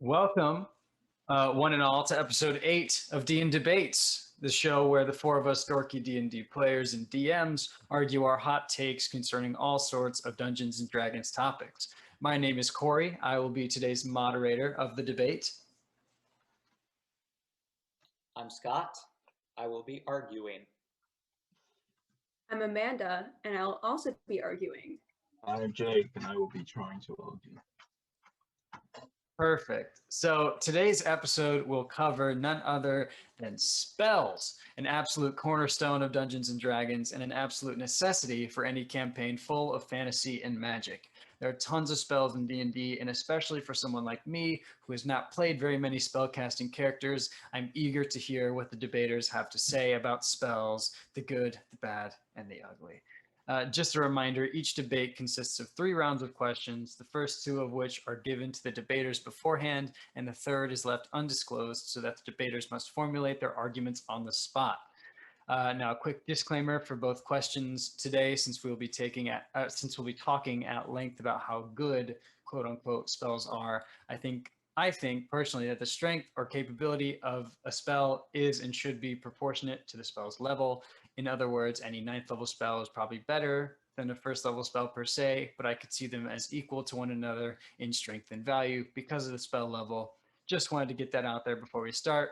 Welcome, one and all, to episode 8 of D&Debates, the show where the four of us dorky D&D players and DMs argue our hot takes concerning all sorts of Dungeons and Dragons topics. My name is Corey. I will be today's moderator of the debate. I'm Scott. I will be arguing. I'm Amanda, and I'll also be arguing. I'm Jake, and I will be trying to argue. Perfect. So today's episode will cover none other than spells, an absolute cornerstone of Dungeons and Dragons and an absolute necessity for any campaign full of fantasy and magic. There are tons of spells in D&D, and especially for someone like me who has not played very many spellcasting characters, I'm eager to hear what the debaters have to say about spells, the good, the bad, and the ugly. Just a reminder, each debate consists of 3 rounds of questions, the first 2 of which are given to the debaters beforehand, and the third is left undisclosed so that the debaters must formulate their arguments on the spot. Now, a quick disclaimer for both questions today, since we'll be talking at length about how good "quote unquote" spells are. I think personally that the strength or capability of a spell is and should be proportionate to the spell's level. In other words, any 9th level spell is probably better than a 1st level spell per se, but I could see them as equal to one another in strength and value because of the spell level. Just wanted to get that out there before we start.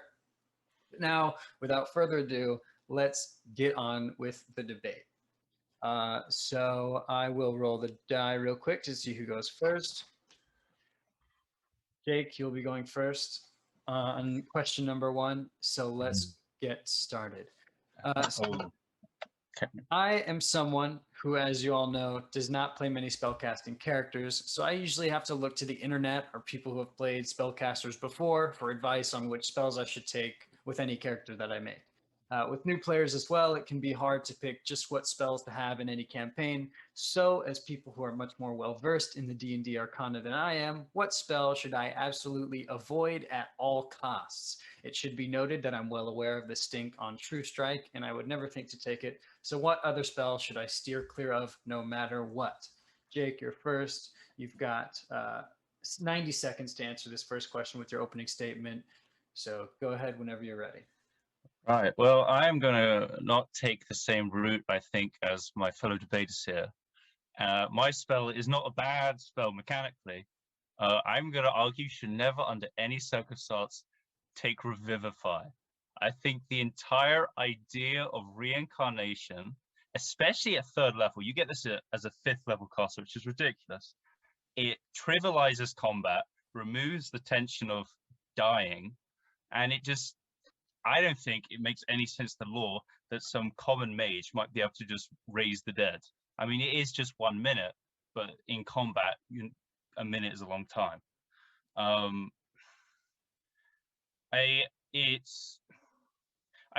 Now, without further ado, let's get on with the debate. So I will roll the die real quick to see who goes first. Jake, you'll be going first on question number 1. So let's get started. I am someone who, as you all know, does not play many spellcasting characters, so I usually have to look to the internet or people who have played spellcasters before for advice on which spells I should take with any character that I make. With new players as well, it can be hard to pick just what spells to have in any campaign. So, as people who are much more well-versed in the D&D arcana than I am, what spell should I absolutely avoid at all costs? It should be noted that I'm well aware of the stink on True Strike, and I would never think to take it. So what other spell should I steer clear of no matter what? Jake, you're first. You've got 90 seconds to answer this first question with your opening statement. So go ahead whenever you're ready. Right. Well, I am going to not take the same route, I think, as my fellow debaters here. My spell is not a bad spell mechanically. I'm going to argue you should never, under any circumstance, take Revivify. I think the entire idea of reincarnation, especially at 3rd level, you get this as a 5th level caster, which is ridiculous. It trivializes combat, removes the tension of dying, and I don't think it makes any sense to law that some common mage might be able to just raise the dead. I mean, it is just 1 minute, but in combat, a minute is a long time. I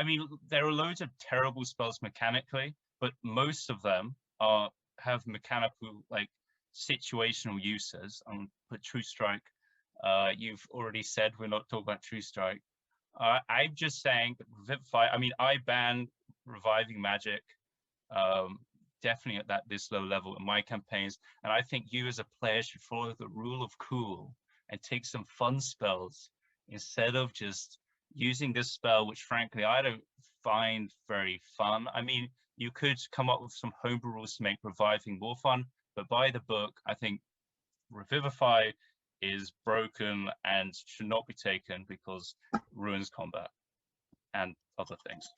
mean, there are loads of terrible spells mechanically, but most of them have mechanical, like, situational uses. But True Strike, you've already said we're not talking about True Strike. I'm just saying that Revivify, I mean, I ban reviving magic, definitely at this low level in my campaigns. And I think you as a player should follow the rule of cool and take some fun spells instead of just using this spell, which frankly, I don't find very fun. I mean, you could come up with some homebrew rules to make reviving more fun, but by the book, I think Revivify is broken and should not be taken because it ruins combat and other things.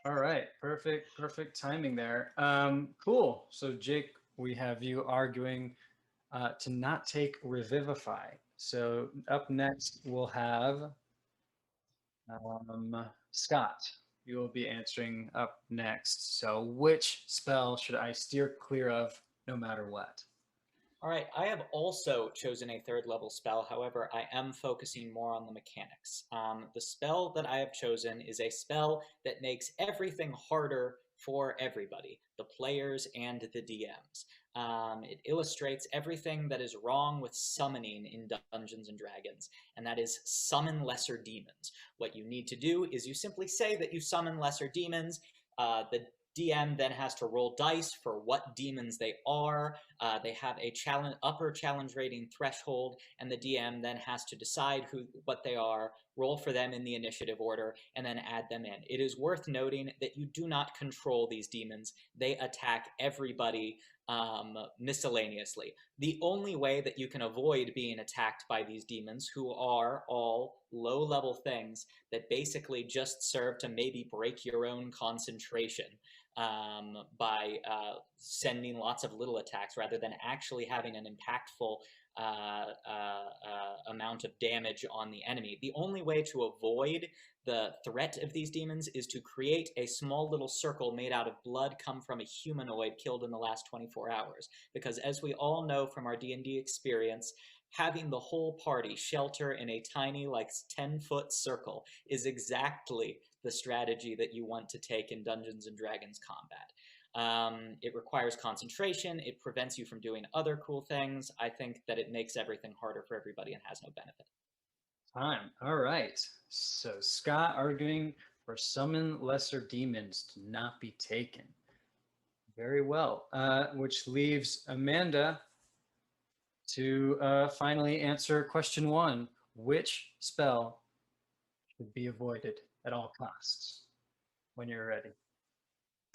All right, perfect timing there. Cool. So Jake, we have you arguing to not take Revivify. So up next we'll have Scott. You will be answering up next. So which spell should I steer clear of no matter what? All right, I have also chosen a 3rd level spell. However, I am focusing more on the mechanics. The spell that I have chosen is a spell that makes everything harder for everybody, the players and the DMs. It illustrates everything that is wrong with summoning in Dungeons and Dragons, and that is summon lesser demons. What you need to do is you simply say that you summon lesser demons. The DM then has to roll dice for what demons they are. They have a upper challenge rating threshold, and the DM then has to decide what they are, roll for them in the initiative order, and then add them in. It is worth noting that you do not control these demons. They attack everybody miscellaneously. The only way that you can avoid being attacked by these demons, who are all low-level things that basically just serve to maybe break your own concentration by sending lots of little attacks rather than actually having an impactful amount of damage on the enemy. The only way to avoid the threat of these demons is to create a small little circle made out of blood come from a humanoid killed in the last 24 hours. Because as we all know from our D&D experience, having the whole party shelter in a tiny, like 10-foot circle is exactly the strategy that you want to take in Dungeons and Dragons combat. It requires concentration. It prevents you from doing other cool things. I think that it makes everything harder for everybody and has no benefit. Time. All right. So Scott arguing for summon lesser demons to not be taken. Very well. Which leaves Amanda to finally answer question 1. Which spell should be avoided at all costs? When you're ready.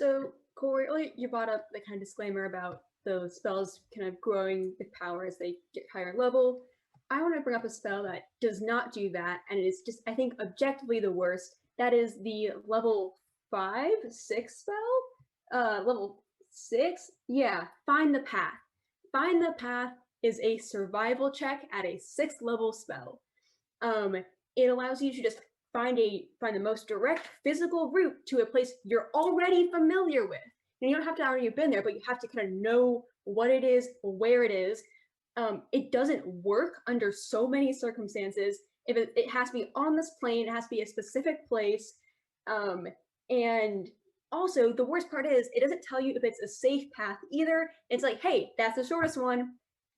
So, Corey, earlier you brought up the kind of disclaimer about those spells kind of growing with power as they get higher level. I want to bring up a spell that does not do that, and it is just, I think, objectively the worst. That is the level 5, 6 spell? Level 6? Yeah, Find the Path. Find the Path is a survival check at a 6th level spell. It allows you to just find the most direct physical route to a place you're already familiar with. And you don't have to already have been there, but you have to kind of know what it is, where it is. It doesn't work under so many circumstances. If it has to be on this plane, it has to be a specific place. And also, the worst part is it doesn't tell you if it's a safe path either. It's like, hey, that's the shortest one.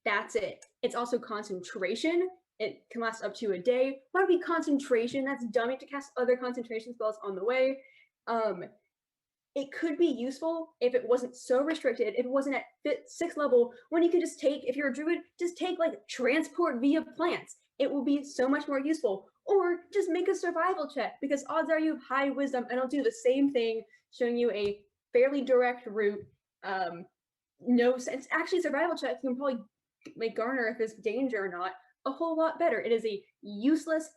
That's it. It's also concentration. It can last up to a day. Why would it be concentration? That's dumb. You have to cast other concentration spells on the way. It could be useful if it wasn't so restricted, if it wasn't at 6th level, when you could just take, if you're a druid, just take like transport via plants. It will be so much more useful. Or just make a survival check, because odds are you have high wisdom and it'll do the same thing, showing you a fairly direct route. No sense. Actually, survival check you can probably make garner if there's danger or not a whole lot better. It is a useless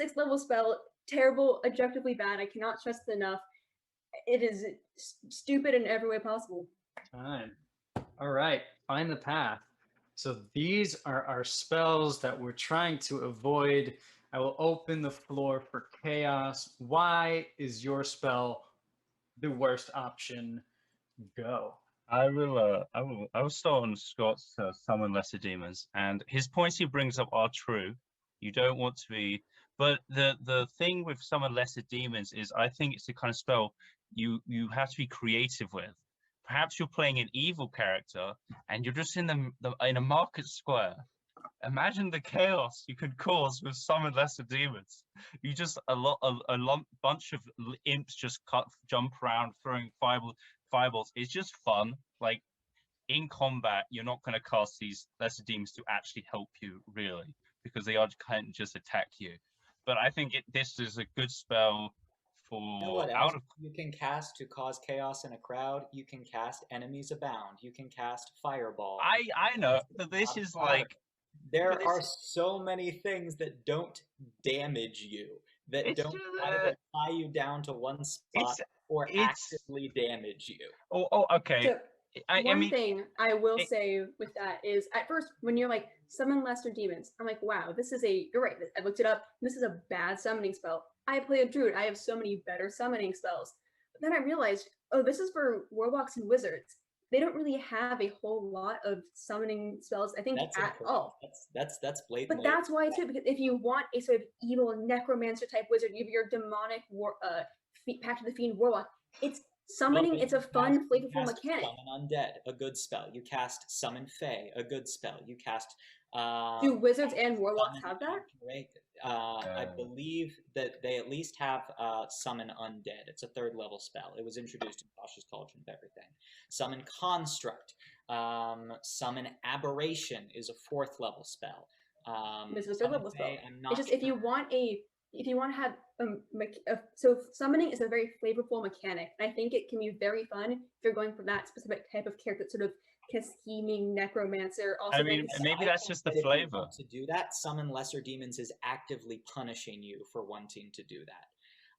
6th level spell, terrible, objectively bad. I cannot stress it enough. It is stupid in every way possible. Time. All right. Find the Path. So these are our spells that we're trying to avoid. I will open the floor for chaos. Why is your spell the worst option? Go. I will start on Scott's summon lesser demons, and his points he brings up are true. You don't want to be, but the thing with summon lesser demons is I think it's the kind of spell you have to be creative with. Perhaps you're playing an evil character and you're just in in a market square. Imagine the chaos you could cause with summon lesser demons. You just bunch of imps just jump around throwing fireballs. It's just fun. Like in combat, you're not going to cast these lesser demons to actually help you really, because they are kind of just attack you. But I think this is a good spell for what you can cast to cause chaos in a crowd. You can cast Enemies Abound. You can cast Fireball. I know, but this is like there are so many things that don't damage you, that don't either tie you down to one spot or actively damage you. Okay. So, one thing I will say with that is, at first, when you're like, summon lesser demons, I'm like, wow, you're right, I looked it up, this is a bad summoning spell. I play a druid, I have so many better summoning spells. But then I realized, oh, this is for warlocks and wizards. They don't really have a whole lot of summoning spells, I think, all. That's blatantly. But that's why too, because if you want a sort of evil necromancer type wizard, you have your demonic Pact of the Fiend warlock. It's summoning. It's a fun, flavorful mechanic. Summon Undead, a good spell. You cast Summon Fae, a good spell. You cast. Do wizards and warlocks have that? I believe that they at least have Summon Undead. It's a 3rd level spell. It was introduced in Josh's Cauldron of Everything. Summon Construct. Summon Aberration is a 4th level spell. This is a 3rd level spell. I'm not It's just if you want to have so summoning is a very flavorful mechanic, and I think it can be very fun if you're going for that specific type of character, sort of scheming necromancer. Also, I mean, maybe that's just the if you flavor. want to do that, Summon Lesser Demons is actively punishing you for wanting to do that.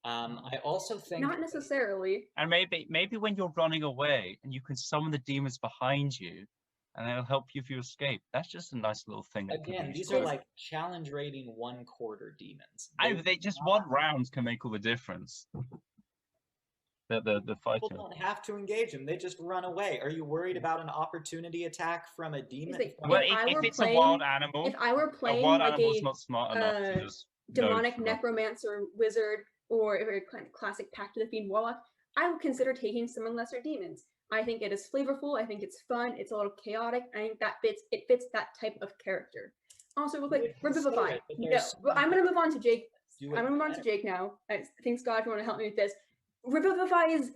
I also think not necessarily. And maybe when you're running away and you can summon the demons behind you, and they'll help you if you escape. That's just a nice little thing. Again, these are like challenge rating 1/4 demons. They just one round can make all the difference. The fighting. People don't have to engage them; they just run away. Are you worried about an opportunity attack from a demon? Well, if it's a wild animal, if I were playing a wild like animal's not smart enough to just demonic necromancer wizard or a very classic Pact of the Fiend warlock, I would consider taking Summon Lesser Demons. I think it is flavorful. I think it's fun. It's a little chaotic. I think that fits that type of character. Also, real quick, Revivify. No, I'm gonna move on to Jake. I'm gonna move on to Jake now. Thanks God if you want to help me with this. Revivify is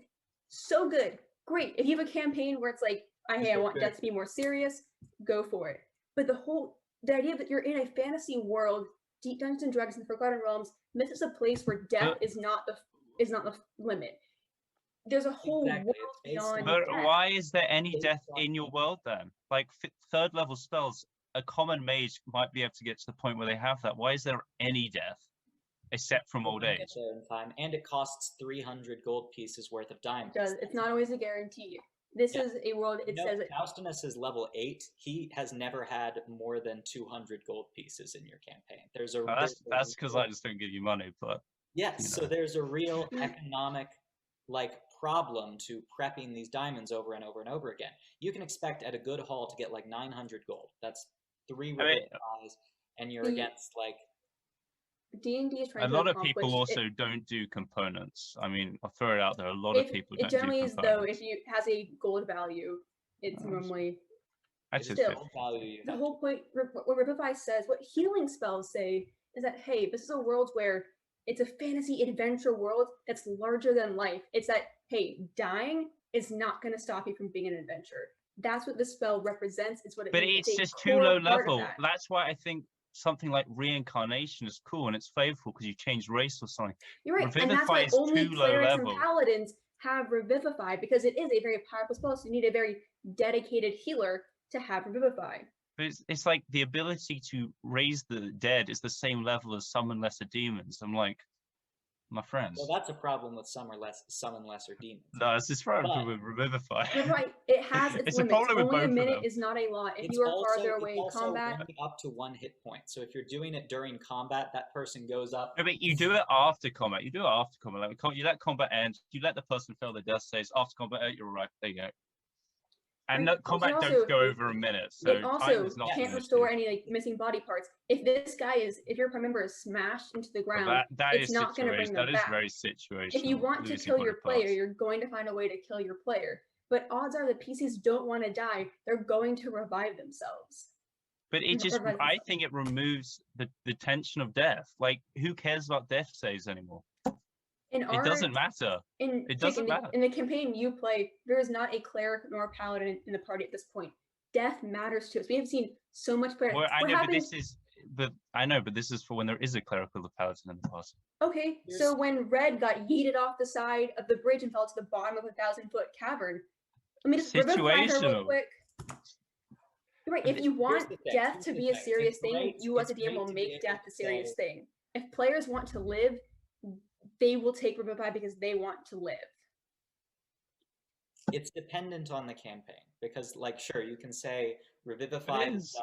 so good. Great. If you have a campaign where it's like, hey, I want death to be more serious, go for it. But the idea that you're in a fantasy world, Dungeons and Dragons and Forgotten Realms, this is a place where death is not the limit. There's a whole world beyond But death. why is there any death in your world then? Like 3rd level spells, a common mage might be able to get to the point where they have that. Why is there any death? Except from old age. In time, and it costs 300 gold pieces worth of diamonds. It's not always a guarantee. This is a world. It says Faustinus is level 8. He has never had more than 200 gold pieces in your campaign. There's a that's because I just don't give you money, but yes. So there's a real economic problem to prepping these diamonds over and over and over again. You can expect at a good haul to get like 900 gold. That's 3 revivifies, and you're against like. D&D is trying a to lot of people also don't do components. I mean, I'll throw it out there. A lot of people don't do components. It generally is, though, if it has a gold value, it's normally still value. The whole point, what Revivify says, what healing spells say, is that, hey, this is a world where it's a fantasy adventure world that's larger than life. It's that, hey, dying is not going to stop you from being an adventure. That's what this spell represents. It's what it means. But it's just too low level. That's why I think something like reincarnation is cool and it's flavorful because you change race or something. You're right, and that's why only clerics and paladins have Revivify, because it is a very powerful spell, so you need a very dedicated healer to have Revivify. But it's like the ability to raise the dead is the same level as Summon Lesser Demons. I'm like, my friends. Well, that's a problem with Summon Lesser Demons. No, it's just problem with Revivify. You're right. It has its limits. Only a minute is not a lot. If you are farther away in combat, it's up to 1 hit point. So if you're doing it during combat, that person goes up. No, but you do it after combat. You do it after combat. Like, you let combat end. You let the person fail their death saves after combat. You're right. There you go. And combat don't go over a minute. So it also can't restore any missing body parts. If this guy if your prime member is smashed into the ground, it's not going to bring them back. That is very situational. If you want to kill your player, you're going to find a way to kill your player. But odds are the PCs don't want to die. They're going to revive themselves. But I think it removes the tension of death. Like, who cares about death saves anymore? It doesn't matter. It doesn't matter. In the campaign you play, there is not a cleric nor a paladin in the party at this point. Death matters to us. We have seen so much player. Well, I know, but this is for when there is a cleric or the paladin in the past. Okay, so when Red got yeeted off the side of the bridge and fell to the bottom of a 1,000-foot cavern, let me just revivify her real quick. Right, if you want death to be a serious thing, you as a DM will make death a serious thing. If players want to live, they will take Revivify because they want to live. It's dependent on the campaign because, like, sure, you can say Revivify is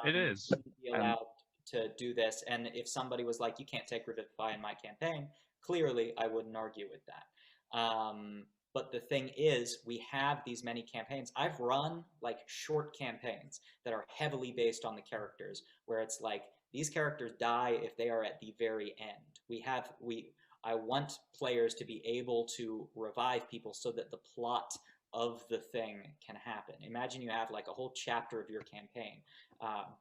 be allowed to do this, and if somebody was like, you can't take Revivify in my campaign, clearly I wouldn't argue with that. But the thing is, we have these many campaigns. I've run like short campaigns that are heavily based on the characters, where it's like these characters die if they are at the very end. I want players to be able to revive people so that the plot of the thing can happen. Imagine you have like a whole chapter of your campaign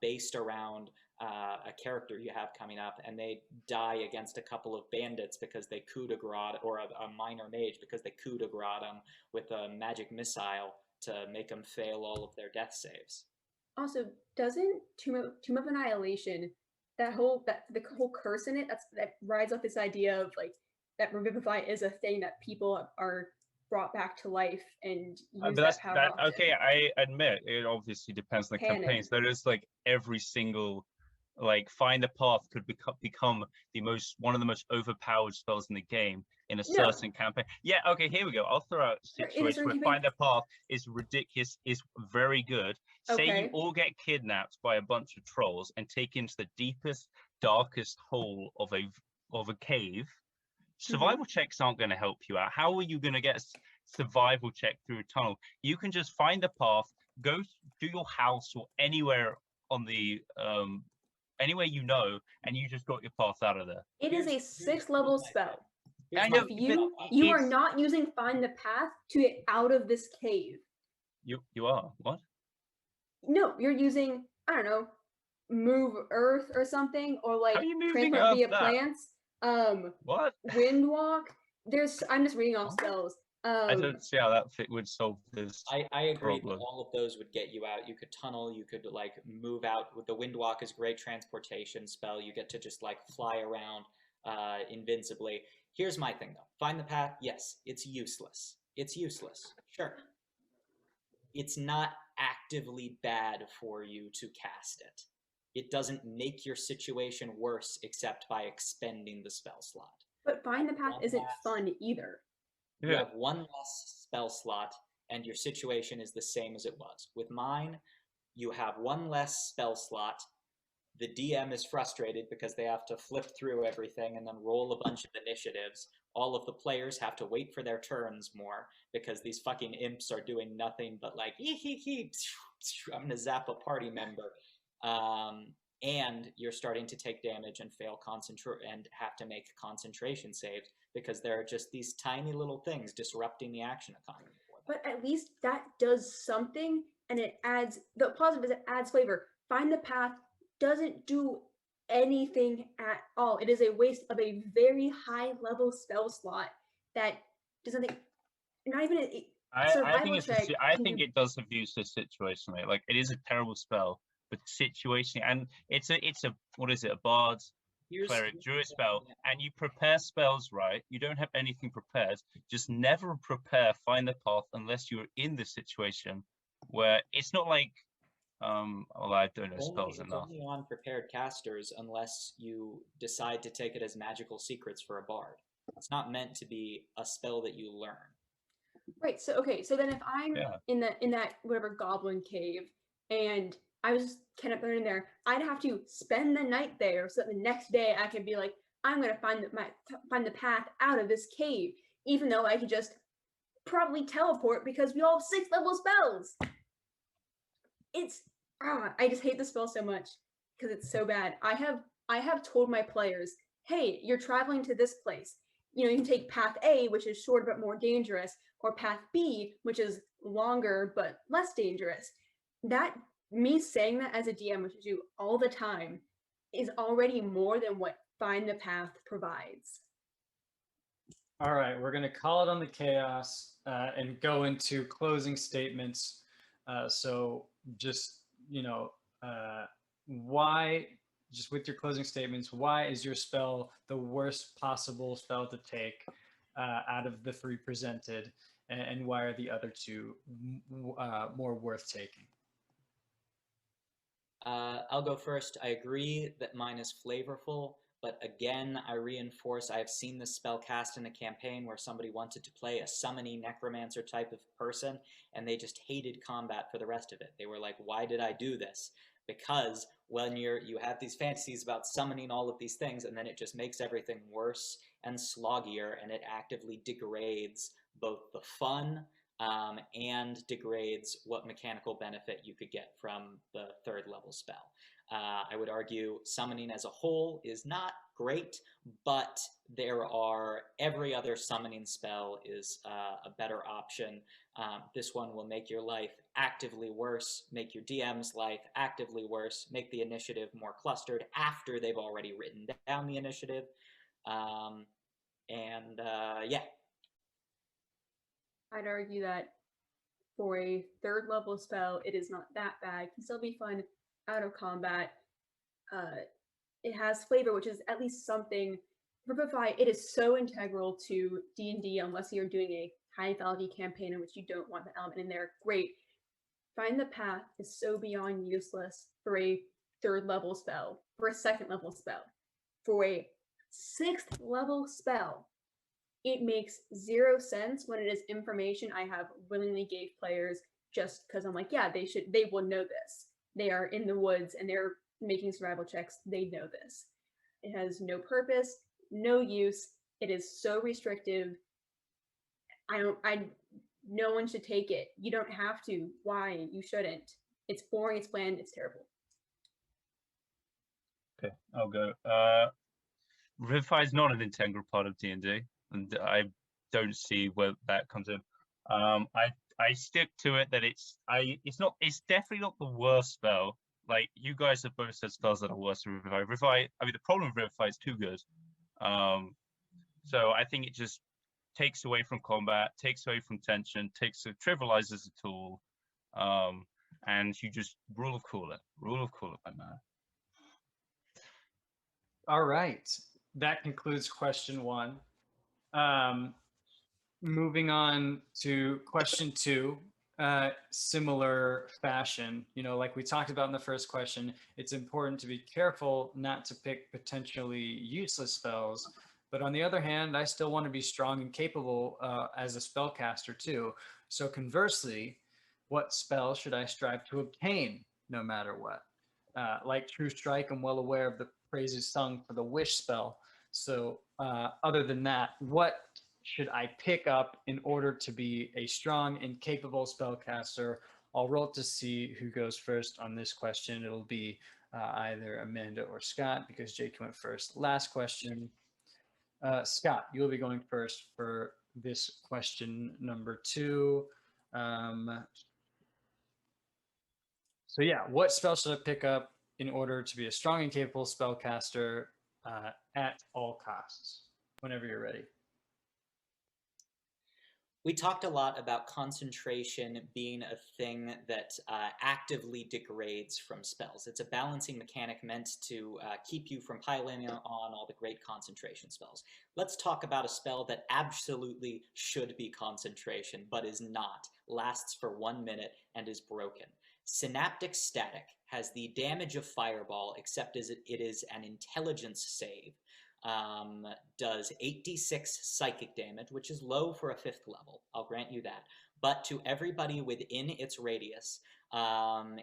based around a character you have coming up, and they die against a couple of bandits because they coup de grace, or a minor mage because they coup de grace them with a magic missile to make them fail all of their death saves. Also, doesn't Tomb of Annihilation, the whole curse in it, that rides off this idea of like that revivify is a thing that people are brought back to life and use that power often. Okay, I admit it obviously depends on the campaigns. There is like every single, like find a path could become one of the most overpowered spells in the game in a certain campaign. Yeah, okay, here we go. I'll throw out a situation where find a path is ridiculous, is very good. Say you all get kidnapped by a bunch of trolls and taken to the deepest, darkest hole of a cave. Survival checks aren't going to help you out. How are you going to get a survival check through a tunnel? You can just find a path, go to your house or anywhere on the anywhere you know, and you just got your path out of there. It is a 6th level spell. If you are not using find the path to get out of this cave. You are what? No, you're using, I don't know, move earth or something, or like transport via plants. What? Wind walk. I'm just reading off spells. I don't see how that would solve this. I agree problem. that all of those would get you out. You could tunnel, you could like move out. With the wind walk is great transportation spell. You get to just like fly around invincibly. Here's my thing though. Find the path, yes, it's useless. It's useless. Sure. It's not actively bad for you to cast it. It doesn't make your situation worse except by expending the spell slot. But find the path isn't fun either. You have one less spell slot, and your situation is the same as it was. With mine, you have one less spell slot. The DM is frustrated because they have to flip through everything and then roll a bunch of initiatives. All of the players have to wait for their turns more because these fucking imps are doing nothing but like, I'm going to zap a party member. And you're starting to take damage and fail and have to make concentration saves because there are just these tiny little things disrupting the action economy for them. But at least that does something, and it adds, the positive is it adds flavor. Find the path doesn't do anything at all. It is a waste of a very high level spell slot that does nothing. Not even a survival check. I think it does abuse this situationally. Like it is a terrible spell, but situation, and it's a what is it, a bard, cleric, druid spell, and you prepare spells right. You don't have anything prepared. Just never prepare find the path unless you're in the situation where it's not like well, I don't know spells enough. Only on prepared casters unless you decide to take it as magical secrets for a bard. It's not meant to be a spell that you learn. Right. So okay. So then if I'm in that whatever goblin cave and I was just kind of in there, I'd have to spend the night there so that the next day I could be like, I'm gonna find the path out of this cave, even though I could just probably teleport because we all have 6th level spells. I just hate the spell so much because it's so bad. I have told my players, hey, you're traveling to this place. You can take path A, which is shorter but more dangerous, or path B, which is longer but less dangerous. Me saying that as a DM, which I do all the time, is already more than what Find the Path provides. All right, we're going to call it on the chaos and go into closing statements. So just, why, just with your closing statements, why is your spell the worst possible spell to take out of the 3 presented, and why are the other 2 more worth taking? I'll go first. I agree that mine is flavorful, but again, I reinforce I have seen this spell cast in a campaign where somebody wanted to play a summoning necromancer type of person, and they just hated combat for the rest of it. They were like, why did I do this? Because when you have these fantasies about summoning all of these things, and then it just makes everything worse and sloggier, and it actively degrades both the fun and degrades what mechanical benefit you could get from the 3rd level spell. I would argue summoning as a whole is not great, but every other summoning spell is a better option. This one will make your life actively worse, make your DM's life actively worse, make the initiative more clustered after they've already written down the initiative. Yeah. I'd argue that for a 3rd level spell, it is not that bad. It can still be fun out of combat. It has flavor, which is at least something. Revivify, it is so integral to D&D unless you're doing a high fidelity campaign in which you don't want the element in there. Great. Find the Path is so beyond useless for a 3rd level spell, for a 2nd level spell. For a 6th level spell, it makes 0 sense when it is information I have willingly gave players just because I'm like, yeah, they will know this. They are in the woods and they're making survival checks. They know this. It has no purpose, no use. It is so restrictive. No one should take it. You don't have to. Why? You shouldn't. It's boring, it's bland, it's terrible. Okay, I'll go. Revivify is not an integral part of D&D, and I don't see where that comes in. I stick to it that it's definitely not the worst spell. Like, you guys have both said spells that are worse than Revivify. I mean, the problem with Revivify is too good. So I think it just takes away from combat, takes away from tension, trivializes the tool, and you just rule of cool it, my man. All right, that concludes question 1. Moving on to question 2, similar fashion. Like we talked about in the first question, it's important to be careful not to pick potentially useless spells. But on the other hand, I still want to be strong and capable as a spellcaster too. So conversely, what spell should I strive to obtain no matter what? Like True Strike, I'm well aware of the praises sung for the Wish spell. So other than that, what should I pick up in order to be a strong and capable spellcaster? I'll roll to see who goes first on this question. It'll be either Amanda or Scott, because Jake went first last question. Scott, you will be going first for this question number 2. So yeah, what spell should I pick up in order to be a strong and capable spellcaster at all costs? Whenever you're ready. We talked a lot about concentration being a thing that actively degrades from spells. It's a balancing mechanic meant to keep you from piling on all the great concentration spells. Let's talk about a spell that absolutely should be concentration, but is not, lasts for 1 minute, and is broken. Synaptic Static has the damage of Fireball, except as it is an intelligence save. Does 8d6 psychic damage, which is low for a 5th level, I'll grant you that. But to everybody within its radius,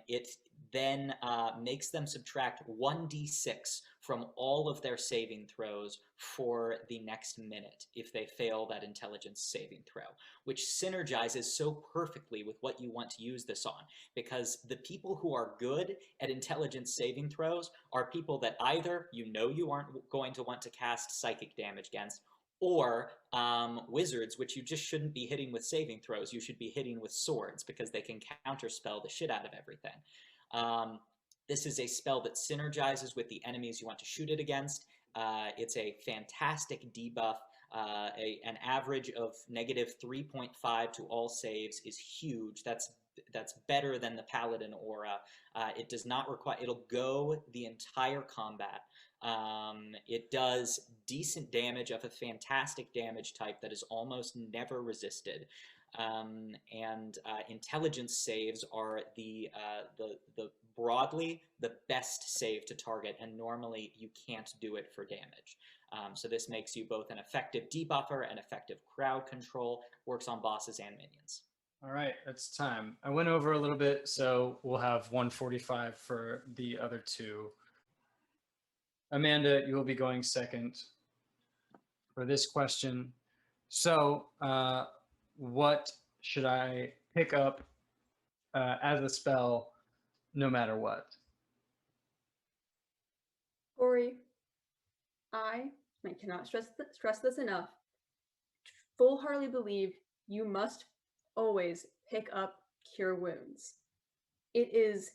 it then makes them subtract 1d6 from all of their saving throws for the next minute if they fail that intelligence saving throw, which synergizes so perfectly with what you want to use this on, because the people who are good at intelligence saving throws are people that either you aren't going to want to cast psychic damage against, or wizards, which you just shouldn't be hitting with saving throws. You should be hitting with swords, because they can counterspell the shit out of everything. This is a spell that synergizes with the enemies you want to shoot it against. It's a fantastic debuff. An average of -3.5 to all saves is huge. That's better than the Paladin aura. It does not require, it'll go the entire combat. It does decent damage of a fantastic damage type that is almost never resisted. Intelligence saves are the broadly the best save to target, and normally you can't do it for damage. So this makes you both an effective debuffer and effective crowd control. Works on bosses and minions. All right, it's time. I went over a little bit, so we'll have 145 for the other 2. Amanda, you will be going second for this question. So what should I pick up as a spell no matter what? Corey, I cannot stress this enough. Full-heartedly believe you must always pick up Cure Wounds. It is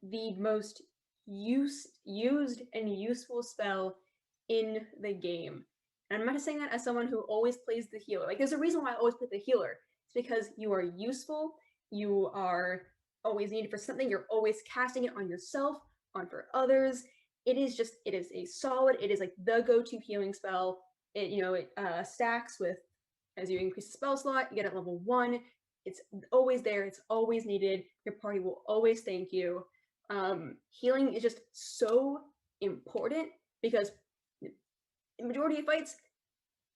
the most used and useful spell in the game. And I'm not saying that as someone who always plays the healer. Like, there's a reason why I always play the healer. It's because you are useful, you are always needed for something, you're always casting it on yourself, on for others. It is a solid, it is like the go-to healing spell. It stacks with, as you increase the spell slot, you get at level 1. It's always there, it's always needed. Your party will always thank you. Healing is just so important because in majority of fights,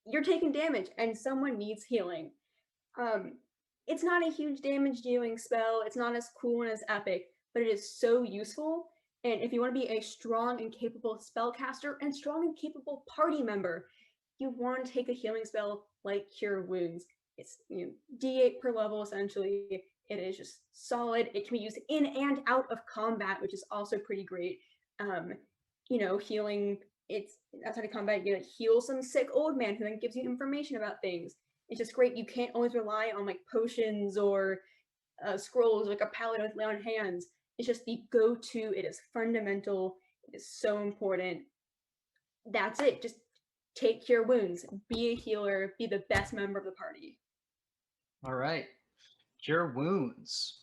you're taking damage and someone needs healing. It's not a huge damage dealing spell, it's not as cool and as epic, but it is so useful. And if you want to be a strong and capable spellcaster and strong and capable party member, you want to take a healing spell like Cure Wounds. It's D8 per level essentially. It is just solid. It can be used in and out of combat, which is also pretty great. Healing, it's outside of combat, you heal some sick old man who then gives you information about things. It's just great. You can't always rely on like potions or scrolls, like a paladin with lay on hands. It's just the go-to. It is fundamental. It is so important. That's it. Just take Cure Wounds. Be a healer. Be the best member of the party. All right. Cure Wounds.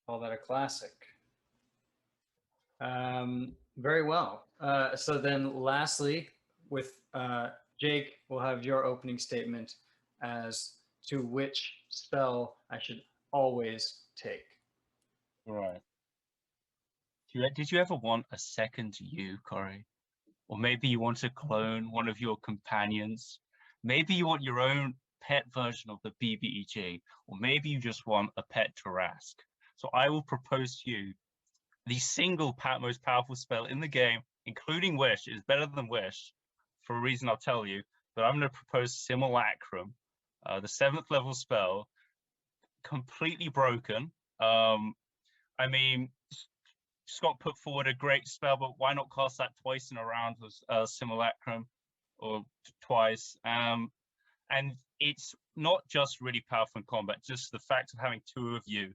Call that a classic. Very well. So then lastly, with Jake, we'll have your opening statement as to which spell I should always take. Right. Did you ever want a second you, Corey? Or maybe you want to clone one of your companions? Maybe you want your own pet version of the BBEG, or maybe you just want a pet Tarask. So I will propose to you the single most powerful spell in the game, including Wish. Is better than Wish, for a reason I'll tell you. But I'm going to propose Simulacrum, the 7th level spell, completely broken. I mean, Scott put forward a great spell, but why not cast that twice in a round with Simulacrum, or twice? And it's not just really powerful in combat, just the fact of having 2 of you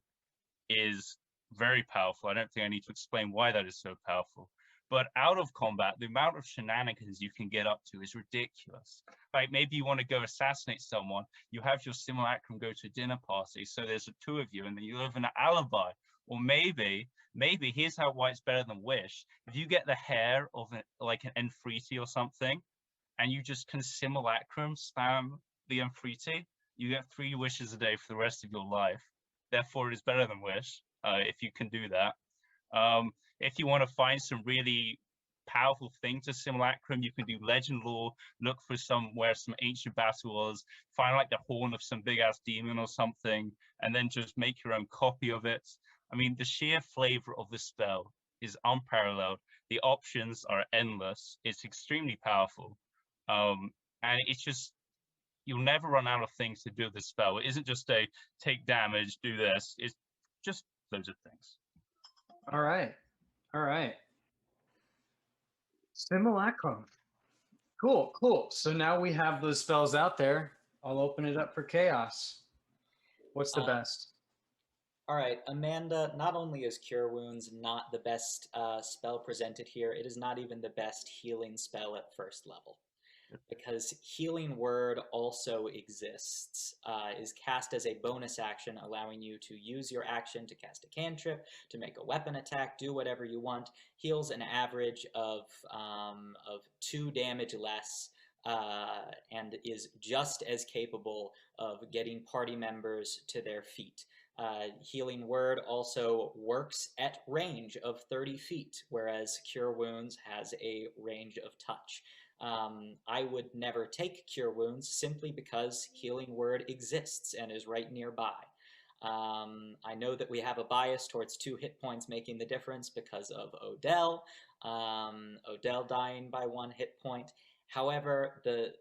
is very powerful. I don't think I need to explain why that is so powerful. But out of combat, the amount of shenanigans you can get up to is ridiculous. Like, maybe you want to go assassinate someone, you have your Simulacrum go to a dinner party, so there's the 2 of you, and then you have an alibi. Or maybe here's why it's better than Wish. If you get the hair of like an Enfriti or something, and you just can Simulacrum spam the Enfriti, you get 3 wishes a day for the rest of your life. Therefore, it is better than Wish, if you can do that. If you want to find some really powerful thing to Simulacrum, you can do Legend Lore, look for somewhere some ancient battle was, find like the horn of some big ass demon or something, and then just make your own copy of it. I mean, the sheer flavor of the spell is unparalleled. The options are endless. It's extremely powerful. And it's just, you'll never run out of things to do with this spell. It isn't just a take damage, do this. It's just loads of things. All right. Simulacrum. Cool. So now we have those spells out there. I'll open it up for chaos. What's the best? All right, Amanda, not only is Cure Wounds not the best spell presented here, it is not even the best healing spell at 1st level. Because Healing Word also exists, is cast as a bonus action, allowing you to use your action to cast a cantrip, to make a weapon attack, do whatever you want, heals an average of 2 damage less, and is just as capable of getting party members to their feet. Healing Word also works at range of 30 feet, whereas Cure Wounds has a range of touch. I would never take Cure Wounds simply because Healing Word exists and is right nearby. I know that we have a bias towards 2 hit points making the difference because of Odell. Odell dying by 1 hit point. However, the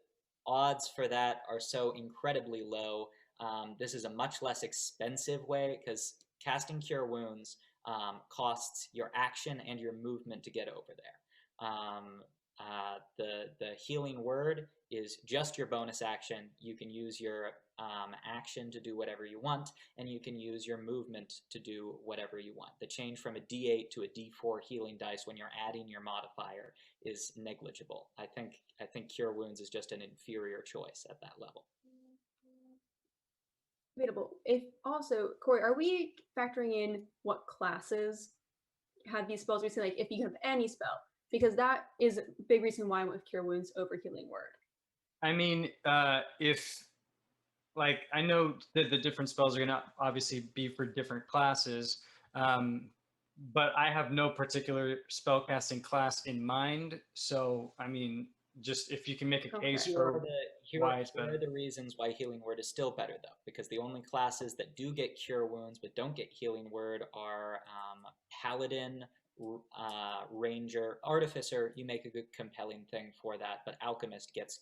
odds for that are so incredibly low. This is a much less expensive way, because casting Cure Wounds costs your action and your movement to get over there. The healing word is just your bonus action. You can use your action to do whatever you want, and you can use your movement to do whatever you want. The change from a D8 to a D4 healing dice when you're adding your modifier is negligible. I think Cure Wounds is just an inferior choice at that level. Debatable. If also, Corey, are we factoring in what classes have these spells recently? Like, if you have any spell, because that is a big reason why I went with Cure Wounds over Healing Word. I mean, if like I know that the different spells are going to obviously be for different classes, but I have no particular spellcasting class in mind. So, I mean, just if you can make a case for why it's better. Here are the reasons why Healing Word is still better, though, because the only classes that do get Cure Wounds but don't get Healing Word are Paladin, Ranger, Artificer. You make a good compelling thing for that, but Alchemist gets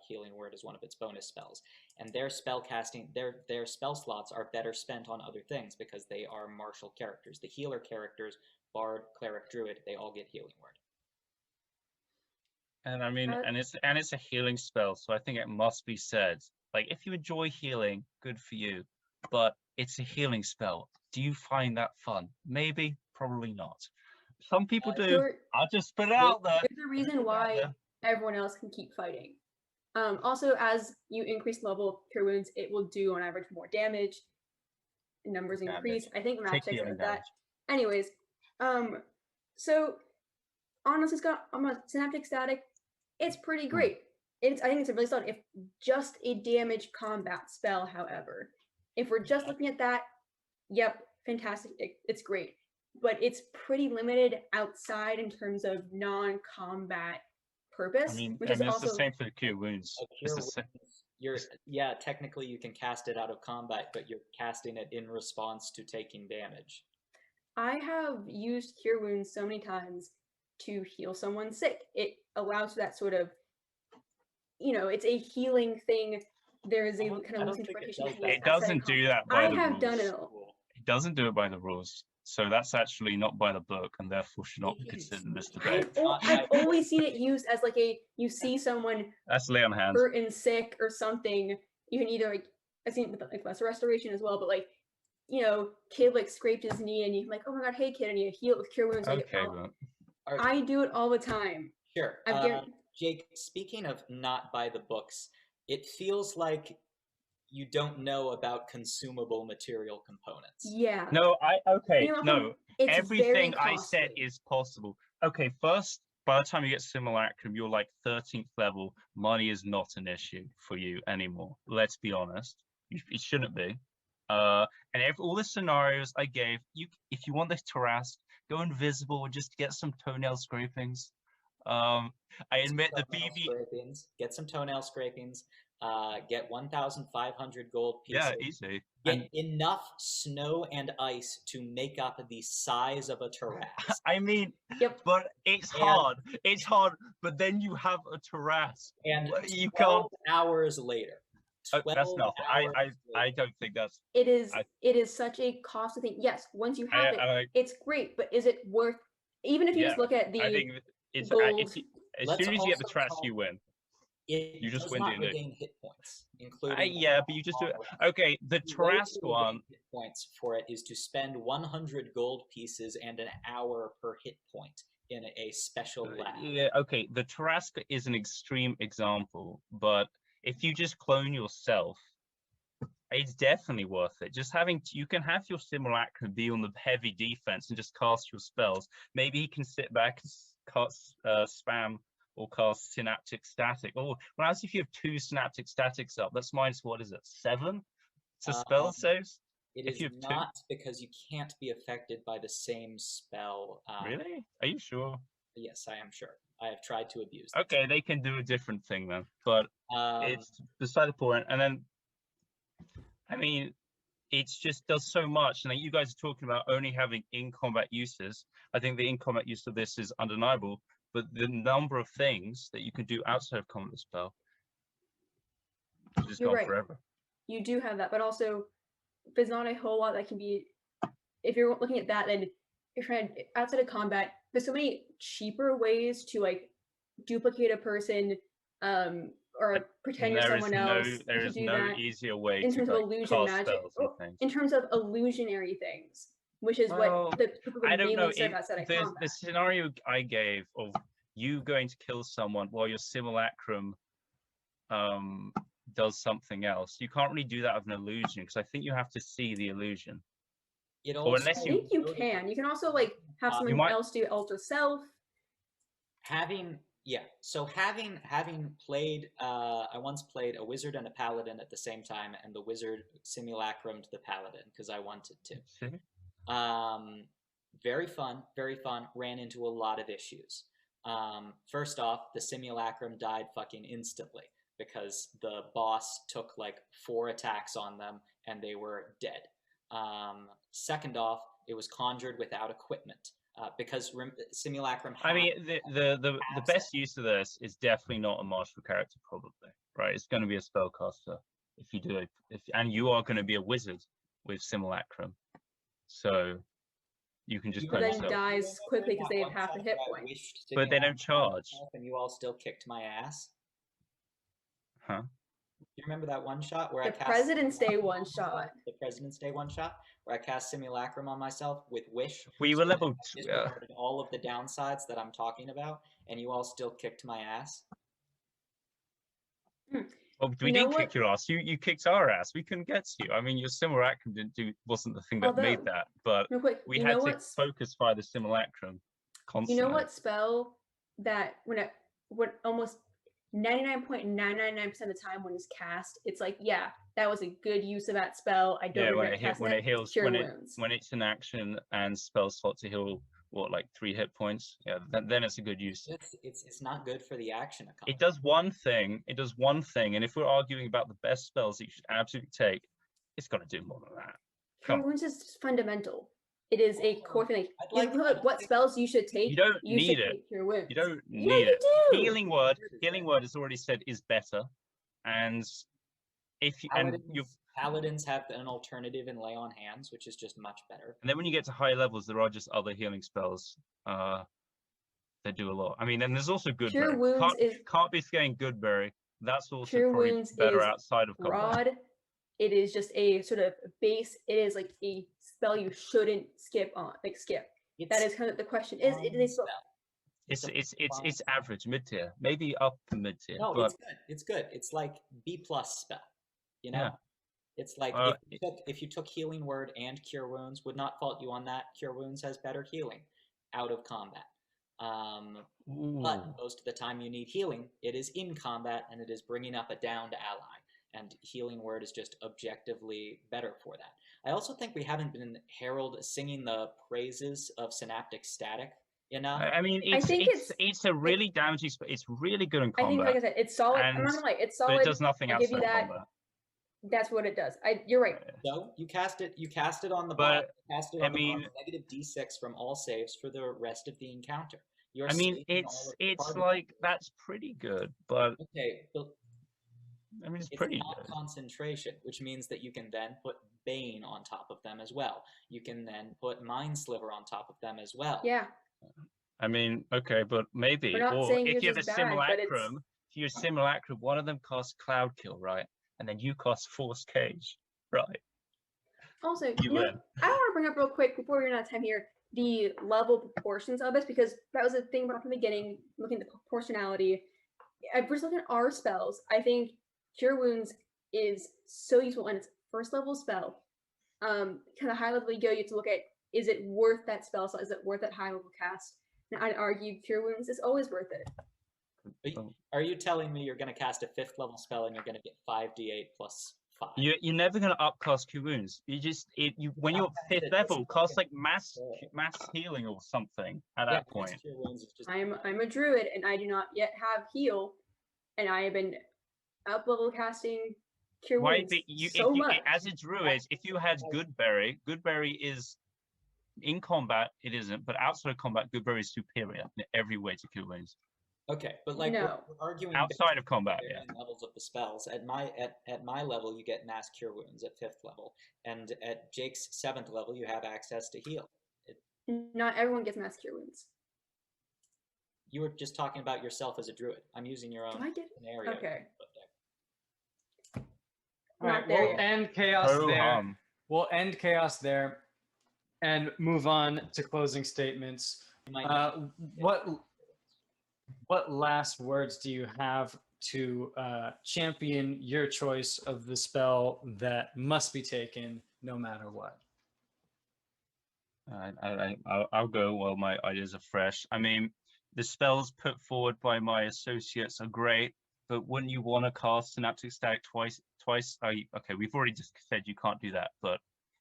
Healing Word as one of its bonus spells, and their spellcasting, their spell slots are better spent on other things because they are martial characters. The healer characters, Bard, Cleric, Druid, they all get Healing Word. And I mean, and it's a healing spell, so I think it must be said. Like, if you enjoy healing, good for you. But it's a healing spell. Do you find that fun? Maybe, probably not. Some people do. I'll just put it out there. There's a reason why everyone else can keep fighting. Also, as you increase level of Cure Wounds, it will do on average more damage. Numbers increase. I think match checks like that. Anyways, so honestly, Scott, on a Synaptic Static, it's pretty great. I think it's a really solid. If just a damage combat spell, however, if we're just looking at that, yep, fantastic. It's great, but it's pretty limited outside in terms of non-combat purpose. I mean, which it's also the same for the Cure Wounds. Technically you can cast it out of combat, but you're casting it in response to taking damage. I have used Cure Wounds so many times to heal someone sick. It allows that sort of, it's a healing thing. There is a kind of loose interpretation. It doesn't do that by the rules. I have done it all. It doesn't do it by the rules. So that's actually not by the book, and therefore should not be considered in this debate. I've always seen it used as like you see someone that's lay on hands, hurt and sick or something. You can either I've seen like Lesser Restoration as well, but kid scraped his knee and you're like, oh my god, hey kid, and you heal it with Cure Wounds. Okay, I do it all the time. Sure. Jake, speaking of not by the books, it feels like you don't know about consumable material components. Yeah. No, everything I said is possible. Okay, first, by the time you get Simulacrum, you're like 13th level. Money is not an issue for you anymore. Let's be honest. It shouldn't be. And all the scenarios I gave, if you want the Tarrasque, go invisible and just get some toenail scrapings. I admit the BB... Get some toenail scrapings. Get 1,500 gold pieces. Yeah, easy. Get enough snow and ice to make up the size of a Tarrasque. I mean, but it's hard. It's hard, but then you have a Tarrasque. And you 12 hours later. That's not. I don't think that's. It is such a costly thing. Yes, once you have it, it's great. But is it worth? Even if you just look at the. I think it's gold, as soon as you get the Tarrasque, you win. You just win D&D. Hit points, including but you just do it. Okay, the Tarrasque one. Hit points for it is to spend 100 gold pieces and an hour per hit point in a special lab. Yeah, okay. The Tarrasque is an extreme example, but if you just clone yourself, it's definitely worth it. Just you can have your Simulacrum be on the heavy defense and just cast your spells. Maybe he can sit back and cast spam or cast Synaptic Static. Or whereas if you have 2 Synaptic Statics up, that's minus, what is it, 7 to spell saves? It is not because you can't be affected by the same spell. Really? Are you sure? Yes, I am sure. I have tried to abuse it. Okay, they can do a different thing then, but it's beside the point. And then, I mean, it just does so much. And you guys are talking about only having in-combat uses. I think the in-combat use of this is undeniable, but the number of things that you can do outside of combat spell is just gone forever. You do have that, but also there's not a whole lot that can be if you're looking at that, then you're trying outside of combat. There's so many cheaper ways to like duplicate a person, or pretend you're someone else. There to is do no that easier way in to terms of like illusion cast magic, spells and things. in terms of illusionary things, which is Well, what the people I would don't know. mainly serve outside of combat. The scenario I gave of you going to kill someone while your simulacrum does something else, you can't really do that with an illusion because I think you have to see the illusion. It Or unless I think you can. You can also like have someone else do alter self. having played I once played a wizard and a paladin at the same time, and the wizard simulacrumed the paladin because I wanted to. Very fun, ran into a lot of issues. First off, the simulacrum died fucking instantly because the boss took like 4 attacks on them and they were dead. Second off, it was conjured without equipment. Because simulacrum. I mean, the best use of this is definitely not a martial character, probably, right? It's going to be a spellcaster if you do it, and you are going to be a wizard with simulacrum, so you can just But put then dies quickly because they have half the hit point. But they don't charge. And you all still kicked my ass. Huh? You remember that one shot where the President's Day one shot? The President's Day one shot where I cast simulacrum on myself with wish. We were level disregarded all of the downsides that I'm talking about, and you all still kicked my ass. Well, we didn't kick your ass. You kicked our ass. We couldn't get to you. I mean, your simulacrum wasn't the thing that made that, but we had to focus by the simulacrum constantly. You know what spell that when almost 99.999% of the time when it's cast, it's like, yeah, that was a good use of that spell. I don't regret casting it. When it's an action and spell slot to heal like 3 hit points, yeah, then it's a good use. It's not good for the action economy. It does one thing, and if we're arguing about the best spells that you should absolutely take, it's got to do more than that. Cure Wounds is fundamental. It is a core thing. Like what spells you should take. You don't need it. Cure Wounds. You don't need it. Do. Healing word has already said is better, and if you Paladins have an alternative in Lay on Hands, which is just much better. And then when you get to high levels, there are just other healing spells that do a lot. I mean, and there's also Goodberry. Cure Wounds can't be scaling Goodberry. That's also Cure probably Wounds better outside of combat. It is just a sort of base. It is like a spell you shouldn't skip. That is kind of the question. Is it a spell? It's average mid-tier, maybe up to mid-tier. No, but it's good. It's like B+ spell. You know. Yeah. It's like if you took Healing Word and Cure Wounds, would not fault you on that. Cure Wounds has better healing out of combat. But most of the time you need healing, it is in combat and it is bringing up a downed ally. And Healing Word is just objectively better for that. I also think we haven't been singing the praises of Synaptic Static enough. I mean, it's a really damaging. It's really good in combat. I think, like I said, it's solid. I'm not gonna lie, it's solid. But it does nothing outside combat. That's what it does. You're right. So you cast it on the bottom. Negative D6 from all saves for the rest of the encounter. It's like that's pretty good, but okay. I mean, it's pretty good. Concentration, which means that you can then put Bane on top of them as well. You can then put Mind Sliver on top of them as well. Yeah. I mean, okay, but maybe. Or if you have a simulacrum, one of them costs Cloud Kill, right? And then you cost Force Cage, right? Also, I want to bring up real quick before we run out of time here the level proportions of this, because that was a thing about from the beginning, looking at the proportionality. If we're looking at our spells, I think Cure Wounds is so useful and it's first level spell. Kind of high level you go, you have to look at, is it worth that spell? So is it worth that high level cast? And I'd argue Cure Wounds is always worth it. Are you telling me you're going to cast a 5th level spell and you're going to get 5d8 plus 5? You're never going to upcast Cure Wounds. When you're 5th level, cast like mass healing or something at that point. I'm a druid and I do not yet have heal, and I have been up level casting Cure Wounds so much. As a druid, if you had Goodberry is in combat. It isn't, but outside of combat, Goodberry is superior in every way to Cure Wounds. Okay, but like No. we're arguing Outside of combat, yeah. varying levels of the spells. At my level, you get mass cure wounds at 5th level, and at Jake's 7th level, you have access to heal. Not everyone gets mass cure wounds. You were just talking about yourself as a druid. I'm using your own Do I get? scenario. Okay. All right, Not there we'll yet. end chaos there. Ho-hum. We'll end chaos there and move on to closing statements. You might not What last words do you have to champion your choice of the spell that must be taken no matter what? I'll go while my ideas are fresh. I mean, the spells put forward by my associates are great, but wouldn't you want to cast Synaptic Static twice? Okay, we've already just said you can't do that, but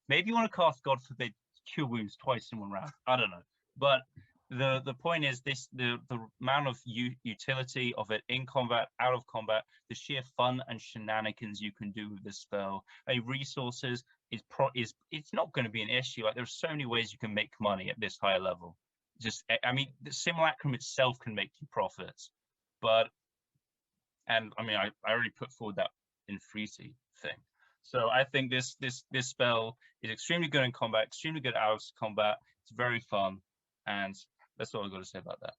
maybe you want to cast, God forbid, Cure Wounds twice in one round. I don't know. But the point is the amount of utility of it in combat, out of combat, the sheer fun and shenanigans you can do with this spell. Resources it's not going to be an issue. Like, there's so many ways you can make money at this higher level. I mean, the simulacrum itself can make you profits, and I mean, I already put forward that Infreety thing. So I think this spell is extremely good in combat, extremely good out of combat. It's very fun, and that's all I've got to say about that.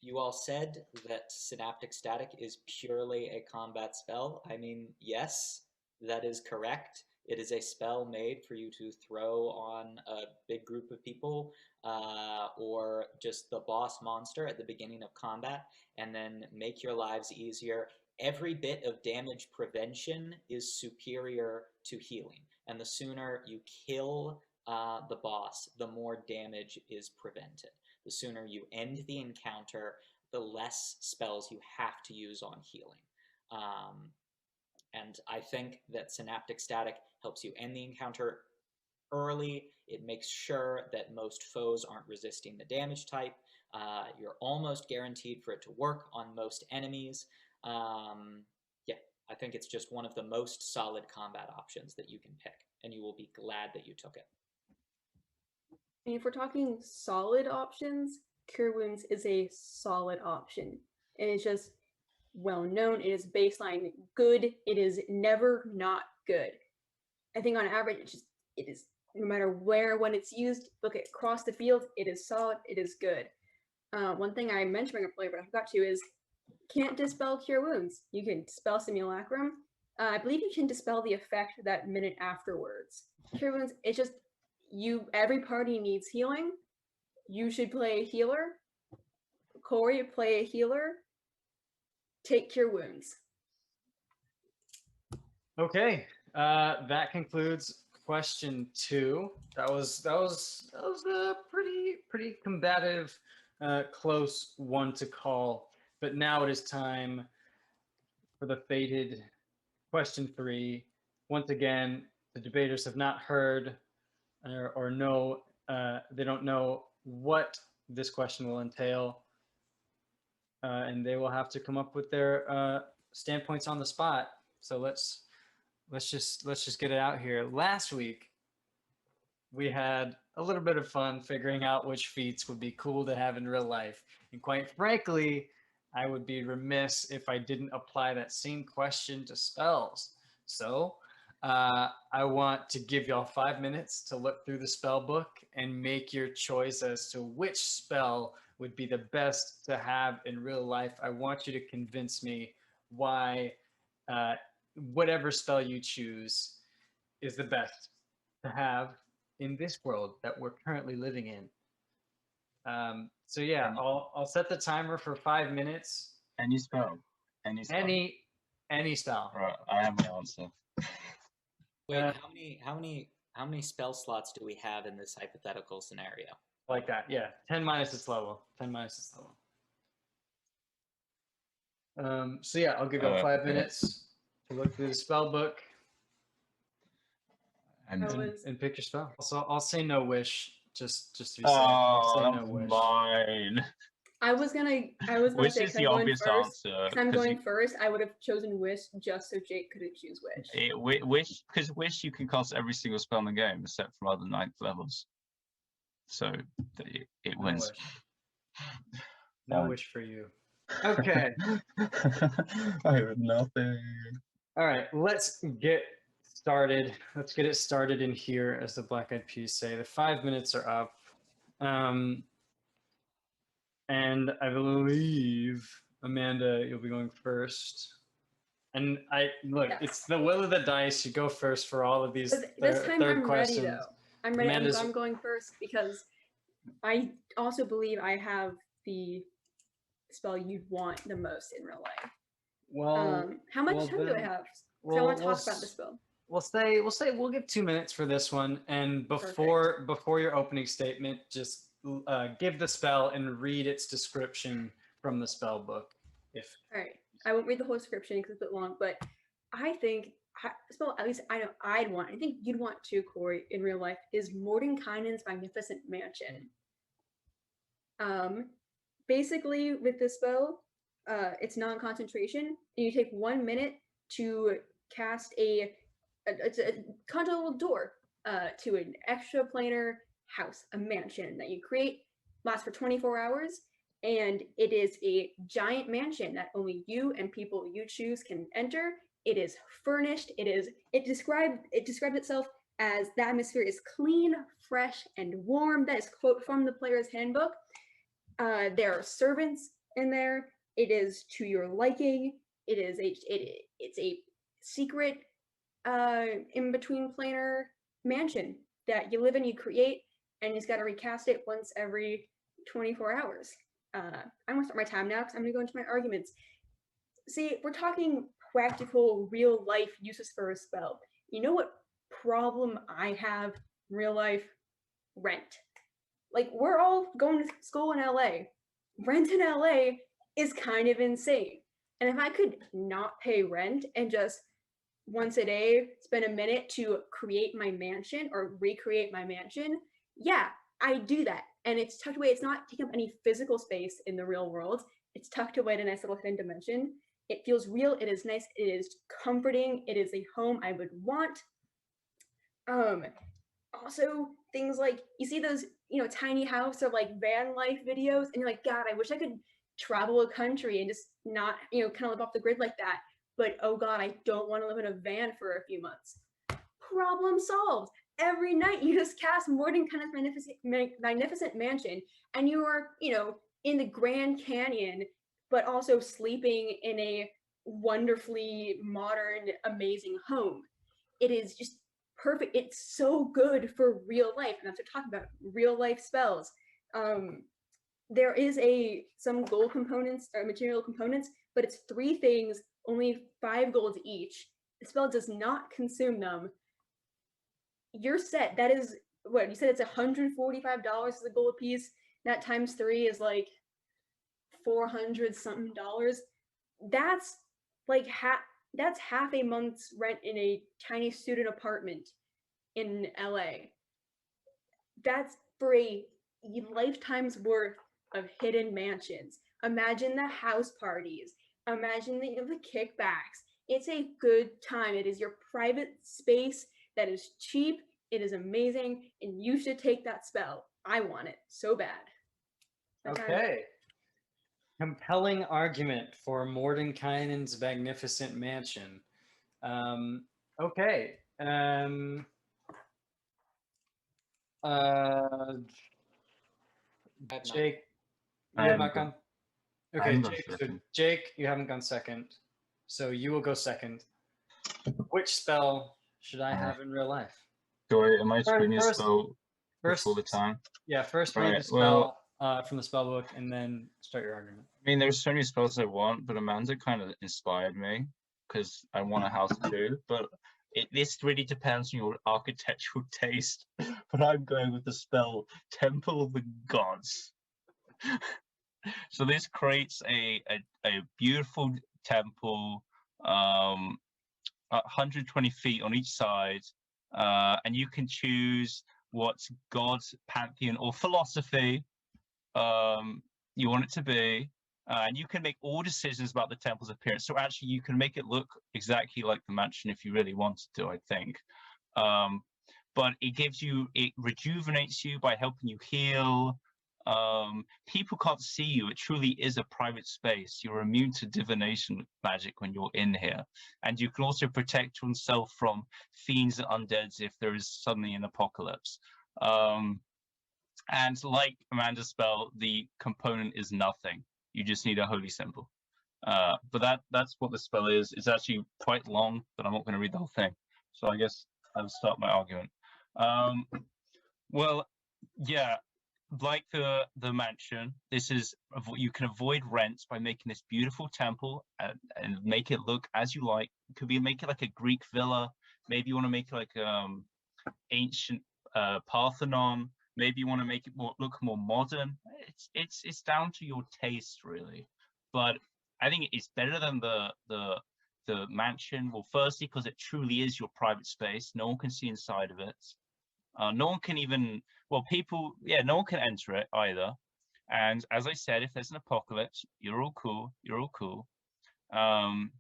You all said that Synaptic Static is purely a combat spell. I mean, yes, that is correct. It is a spell made for you to throw on a big group of people or just the boss monster at the beginning of combat and then make your lives easier. Every bit of damage prevention is superior to healing. And the sooner you kill the boss, the more damage is prevented. The sooner you end the encounter, the less spells you have to use on healing. And I think that Synaptic Static helps you end the encounter early. It makes sure that most foes aren't resisting the damage type. You're almost guaranteed for it to work on most enemies. Yeah, I think it's just one of the most solid combat options that you can pick, and you will be glad that you took it. And if we're talking solid options, Cure Wounds is a solid option. And it's just well known. It is baseline good. It is never not good. I think on average, it is no matter where, when it's used, look at across the field, it is solid, it is good. One thing I mentioned earlier, but I forgot to, is can't dispel Cure Wounds. You can dispel Simulacrum. I believe you can dispel the effect that minute afterwards. Cure Wounds, it's just every party needs healing. You should play a healer. Corey, play a healer. Take Cure Wounds. Okay, that concludes question 2. That was a pretty combative, close one to call. But now it is time for the fated question 3. Once again, the debaters have not heard or know, they don't know what this question will entail, and they will have to come up with their standpoints on the spot. So let's just get it out here. Last week, we had a little bit of fun figuring out which feats would be cool to have in real life. And quite frankly, I would be remiss if I didn't apply that same question to spells. So I want to give y'all 5 minutes to look through the spell book and make your choice as to which spell would be the best to have in real life. I want you to convince me why whatever spell you choose is the best to have in this world that we're currently living in. So yeah, I'll set the timer for 5 minutes. Any spell. Any spell. Any spell. Right, I have an answer. Wait, how many spell slots do we have in this hypothetical scenario? Like that, yeah. 10 minus its level. 10 minus its level. So yeah, I'll give you 5 minutes to look through the spell book and pick your spell. So I'll say no wish, just to be safe. I'll say no wish. Mine. I was gonna Wish say, is the obvious answer. I'm going first. I would have chosen Wish just so Jake couldn't choose Wish. Wish, because Wish you can cast every single spell in the game except from other 9th levels. So it No wins. wish. No Fine. wish for you. Okay. I have nothing. All right. Let's get started. Let's get it started in here, as the Black Eyed Peas say. The 5 minutes are up. And I believe, Amanda, you'll be going first. And look, Yes. it's the will of the dice. You go first for all of these This time third I'm questions. ready though. I'm ready. Amanda's- I'm going first because I also believe I have the spell you'd want the most in real life. Well, How much well time do I then- have? 'Cause I want to talk about the spell. we'll give 2 minutes for this one, and before your opening statement, just give the spell and read its description from the spell book. All right, I won't read the whole description because it's a bit long, but I think spell, at least I know I'd want. I think you'd want too, Corey, in real life, is Mordenkainen's Magnificent Mansion. Basically, with this spell, it's non-concentration, and you take 1 minute to cast conjure a little door to an extraplanar house, a mansion that you create. Lasts for 24 hours, and it is a giant mansion that only you and people you choose can enter. It is furnished. It described itself as the atmosphere is clean, fresh, and warm. That is quote from the player's handbook. There are servants in there. It is to your liking. It's a secret in between planar mansion that you live in, you create, and you just got to recast it once every 24 hours. I'm gonna start my time now because I'm gonna go into my arguments. See, we're talking practical, real life uses for a spell. You know what problem I have in real life? Rent. Like, we're all going to school in LA. Rent in LA is kind of insane. And if I could not pay rent and just once a day spend a minute to create my mansion or recreate my mansion, yeah, I do that. And it's tucked away. It's not taking up any physical space in the real world. It's tucked away in a nice little hidden dimension. It feels real. It is nice. It is comforting. It is a home I would want. Also, things like, you see those, tiny house or like van life videos, and you're like, God, I wish I could travel a country and just not, kind of live off the grid like that. But oh God, I don't want to live in a van for a few months. Problem solved. Every night you just cast Mordenkainen's Magnificent Mansion, and you are, in the Grand Canyon, but also sleeping in a wonderfully modern, amazing home. It is just perfect. It's so good for real life, and that's what we're talking about, real life spells. There is some gold components or material components, but it's 3 things, only 5 golds each. The spell does not consume them. You're set. That is what you said. It's $145 as a gold piece. That times 3 is like $400 something. That's like that's half a month's rent in a tiny student apartment in LA. That's for a lifetime's worth of hidden mansions. Imagine the house parties. Imagine the kickbacks. It's a good time. It is your private space that is cheap. It is amazing, and you should take that spell. I want it so bad. Okay. Compelling argument for Mordenkainen's Magnificent Mansion. Okay. Jake, you have not gone. Okay, Jake. So Jake, you haven't gone second, so you will go second. Which spell should I have in real life? Am I reading a spell before the time? Yeah, first read the spell from the spell book, and then start your argument. I mean, there's so many spells I want, but Amanda kind of inspired me because I want a house too. But this really depends on your architectural taste. But I'm going with the spell Temple of the Gods. So this creates a beautiful temple, 120 feet on each side, and you can choose what God's pantheon or philosophy you want it to be, and you can make all decisions about the temple's appearance. So actually, you can make it look exactly like the mansion if you really wanted to, I think. but it rejuvenates you by helping you heal. People can't see you. It truly is a private space. You're immune to divination magic when you're in here, and you can also protect yourself from fiends and undeads if there is suddenly an apocalypse. And like Amanda's spell, the component is nothing. You just need a holy symbol. But that's what the spell is. It's actually quite long, but I'm not going to read the whole thing. So I guess I'll start my argument. Well, yeah, like the mansion, this is you can avoid rents by making this beautiful temple and make it look as you like. It could be make it like a Greek villa. Maybe you want to make it like ancient Parthenon. Maybe you want to make it look more modern. It's down to your taste, really. But I think it's better than the mansion. Well, firstly, because it truly is your private space. No one can see inside of it. No one can even, well, no one can enter it either. And as I said, if there's an apocalypse, you're all cool. You're all cool. And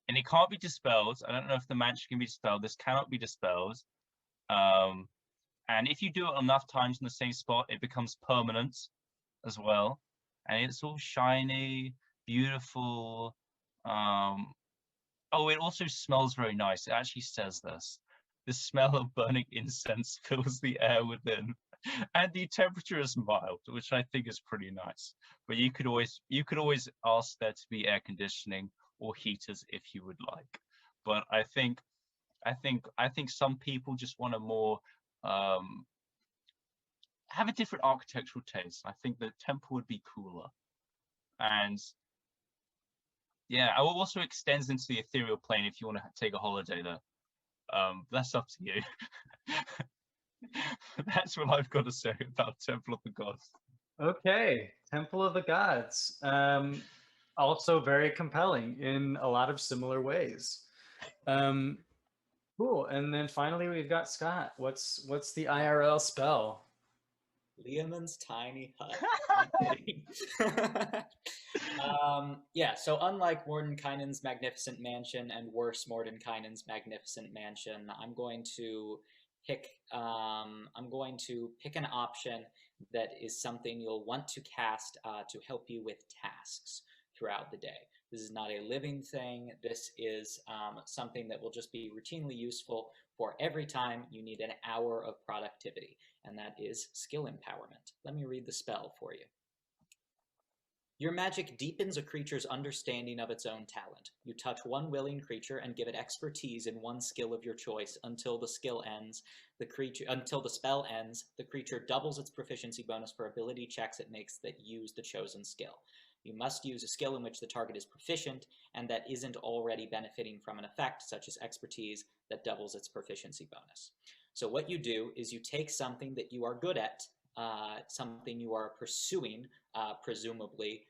it can't be dispelled. I don't know if the mansion can be dispelled. This cannot be dispelled. And if you do it enough times in the same spot, it becomes permanent as well. And it's all shiny, beautiful. Oh, it also smells very nice. It actually says this. The smell of burning incense fills the air within, and the temperature is mild, which I think is pretty nice. But you could always ask there to be air conditioning or heaters if you would like. But I think some people just want a more have a different architectural taste. I think the temple would be cooler, and yeah, it also extends into the ethereal plane if you want to take a holiday there. That's up to you. That's what I've got to say about Temple of the Gods. Okay, Temple of the Gods. Also very compelling in a lot of similar ways. Cool. And then finally we've got Scott. What's the IRL spell? Leomund's tiny hut. Yeah, so unlike Mordenkainen's magnificent mansion and worse Mordenkainen's magnificent mansion, I'm going to pick an option that is something you'll want to cast to help you with tasks throughout the day. This is not a living thing. This is something that will just be routinely useful for every time you need an hour of productivity, and that is skill empowerment. Let me read the spell for you. Your magic deepens a creature's understanding of its own talent. You touch one willing creature and give it expertise in one skill of your choice until the spell ends. The creature doubles its proficiency bonus for ability checks it makes that use the chosen skill. You must use a skill in which the target is proficient and that isn't already benefiting from an effect, such as expertise, that doubles its proficiency bonus. So what you do is you take something that you are good at, something you are pursuing, presumably,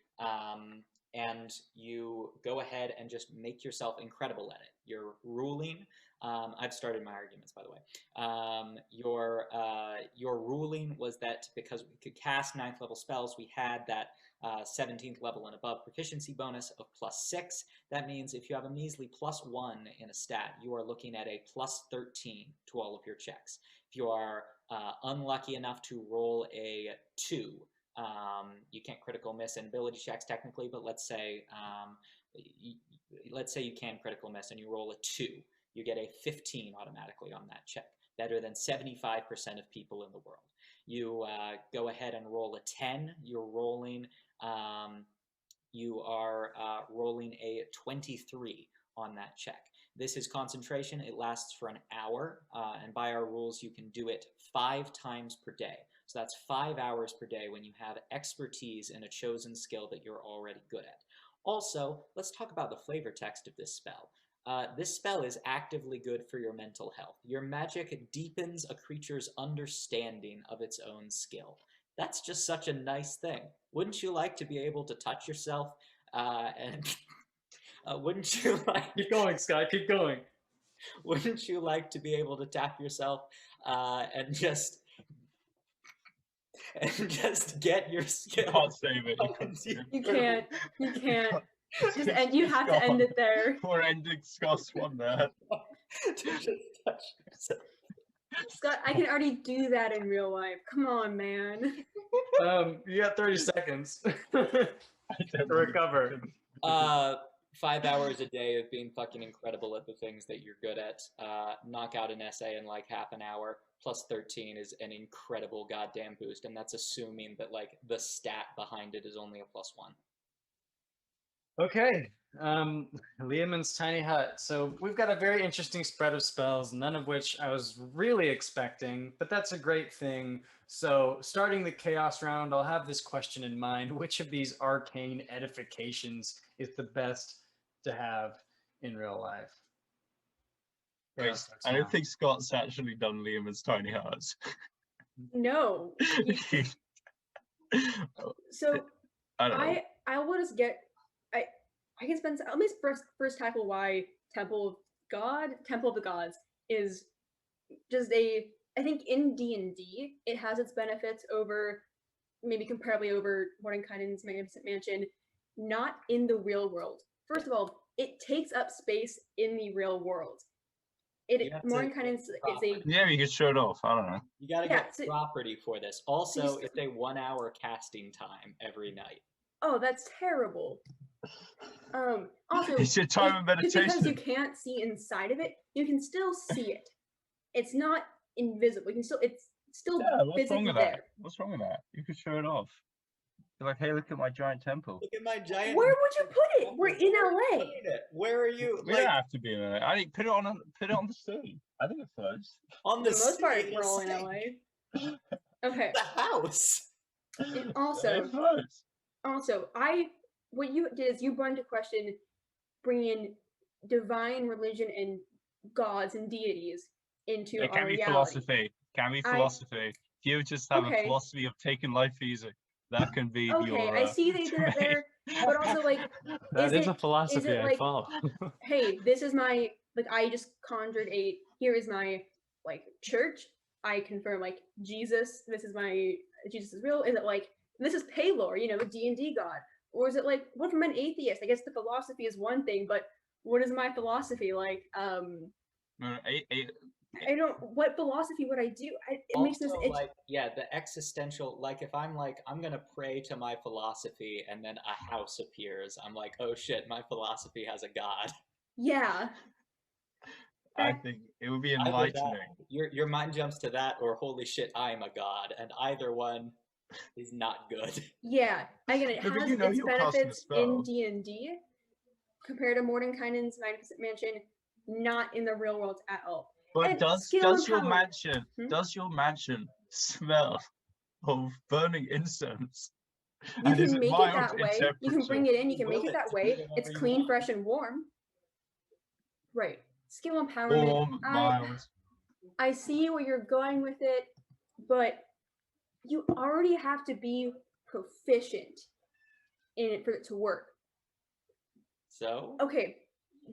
and you go ahead and just make yourself incredible at it. You're ruling. I've started my arguments, by the way. Your ruling was that because we could cast 9th level spells, we had that 17th level and above proficiency bonus of +6. That means if you have a measly +1 in a stat, you are looking at a +13 to all of your checks. If you are unlucky enough to roll a 2, you can't critical miss in ability checks technically, but let's say you can critical miss and you roll a 2, you get a 15 automatically on that check, better than 75% of people in the world. You go ahead and roll a 10. You're rolling. You are rolling a 23 on that check. This is concentration. It lasts for an hour, and by our rules, you can do it 5 times per day. So that's 5 hours per day when you have expertise in a chosen skill that you're already good at. Also, let's talk about the flavor text of this spell. This spell is actively good for your mental health. Your magic deepens a creature's understanding of its own skill. That's just such a nice thing. Wouldn't you like to be able to touch yourself and wouldn't you like... Keep going, Scott, keep going. Wouldn't you like to be able to tap yourself and just get your skill? You can't save it. You can't. Just, and you have to end it there. Poor ending Scott's one there. To just touch yourself. Scott, I can already do that in real life. Come on, man. You got 30 seconds to recover. 5 hours a day of being fucking incredible at the things that you're good at. Knock out an essay in like half an hour. Plus 13 is an incredible goddamn boost, and that's assuming that like the stat behind it is only a +1. Okay, Liamon's Tiny Hut. So we've got a very interesting spread of spells, none of which I was really expecting, but that's a great thing. So starting the chaos round, I'll have this question in mind. Which of these arcane edifications is the best to have in real life? Wait, I don't think Scott's actually done Liamon's Tiny Hearts. No. So I don't know. I will just get I can spend. Let me first tackle why Temple of the Gods is just a. I think in D&D it has its benefits over, maybe comparably over Mordenkainen's Magnificent Mansion, not in the real world. First of all, it takes up space in the real world. Mordenkainen's is a. Yeah, you could show it off. I don't know. You gotta get property for this. Also, it's a 1 hour casting time every night. Oh, that's terrible. Also, it's your time of meditation. Because you can't see inside of it, you can still see it. It's not invisible. You can still, it's still physically there. What's wrong with that? You could show it off. You're like, hey, look at my giant temple. Look at my giant. Where would you put it? We're in LA. Where are you? We don't have to be in LA. I think put it on the sea. I think it floats. On the most part, we're all in LA. Okay. The house. And It floats. Also, what you did is you brought into question bringing in divine religion and gods and deities into our reality. Can be philosophy. If you just have a philosophy of taking life easy, that can be your. Okay, I see they did it there, but also like that is a philosophy I follow. Hey, this is my I just conjured here is my church. I confirm Jesus. Jesus is real. Is it this is Paylor, the D&D god? Or is it what if I'm an atheist? I guess the philosophy is one thing, but what is my philosophy? What philosophy would I do? It makes this the existential, if I'm I'm gonna pray to my philosophy and then a house appears, I'm like, oh shit, my philosophy has a god. Yeah. I think it would be enlightening. Your mind jumps to that, or holy shit, I'm a god, and either one is not good. Yeah, again, it has its benefits in D&D compared to Mordenkainen's Magnificent Mansion, not in the real world at all. But does your mansion smell of burning incense? You can make it that way. You can bring it in. You can make it that way. It's clean, fresh, and warm. Right. Skill empowerment. I see where you're going with it, but you already have to be proficient in it for it to work. So? Okay,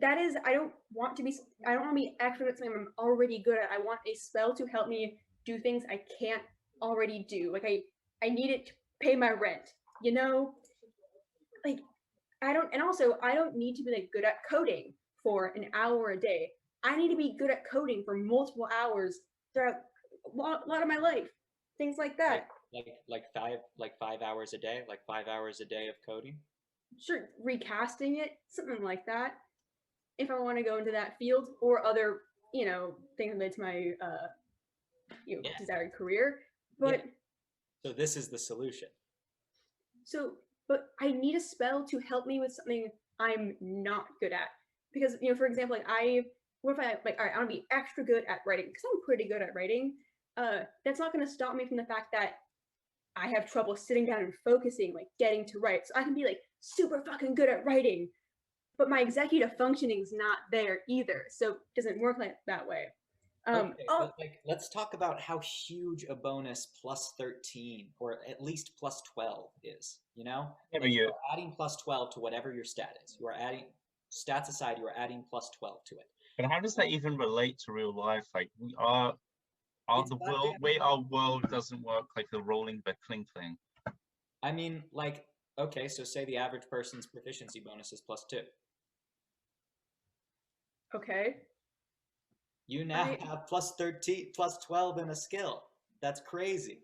that is, I don't want to be expert at something I'm already good at. I want a spell to help me do things I can't already do. I need it to pay my rent, I don't need to be good at coding for an hour a day. I need to be good at coding for multiple hours throughout a lot of my life. Things like that. Like 5 hours a day, 5 hours a day of coding. Sure, recasting it, something like that. If I want to go into that field or other, things related to my, desired career. But so this is the solution. But I need a spell to help me with something I'm not good at. Because for example, I want to be extra good at writing because I'm pretty good at writing. That's not going to stop me from the fact that I have trouble sitting down and focusing, getting to write. So I can be super fucking good at writing, but my executive functioning is not there either. So it doesn't work that way. But let's talk about how huge a bonus plus 13 or at least plus 12 is. You're adding plus 12 to whatever your stat is. You are adding stats aside. You are adding plus 12 to it. But how does that even relate to real life? Our world doesn't work like the rolling the clink thing. I mean, okay, so say the average person's proficiency bonus is +2. Okay. You now have plus 13, plus 12 in a skill. That's crazy.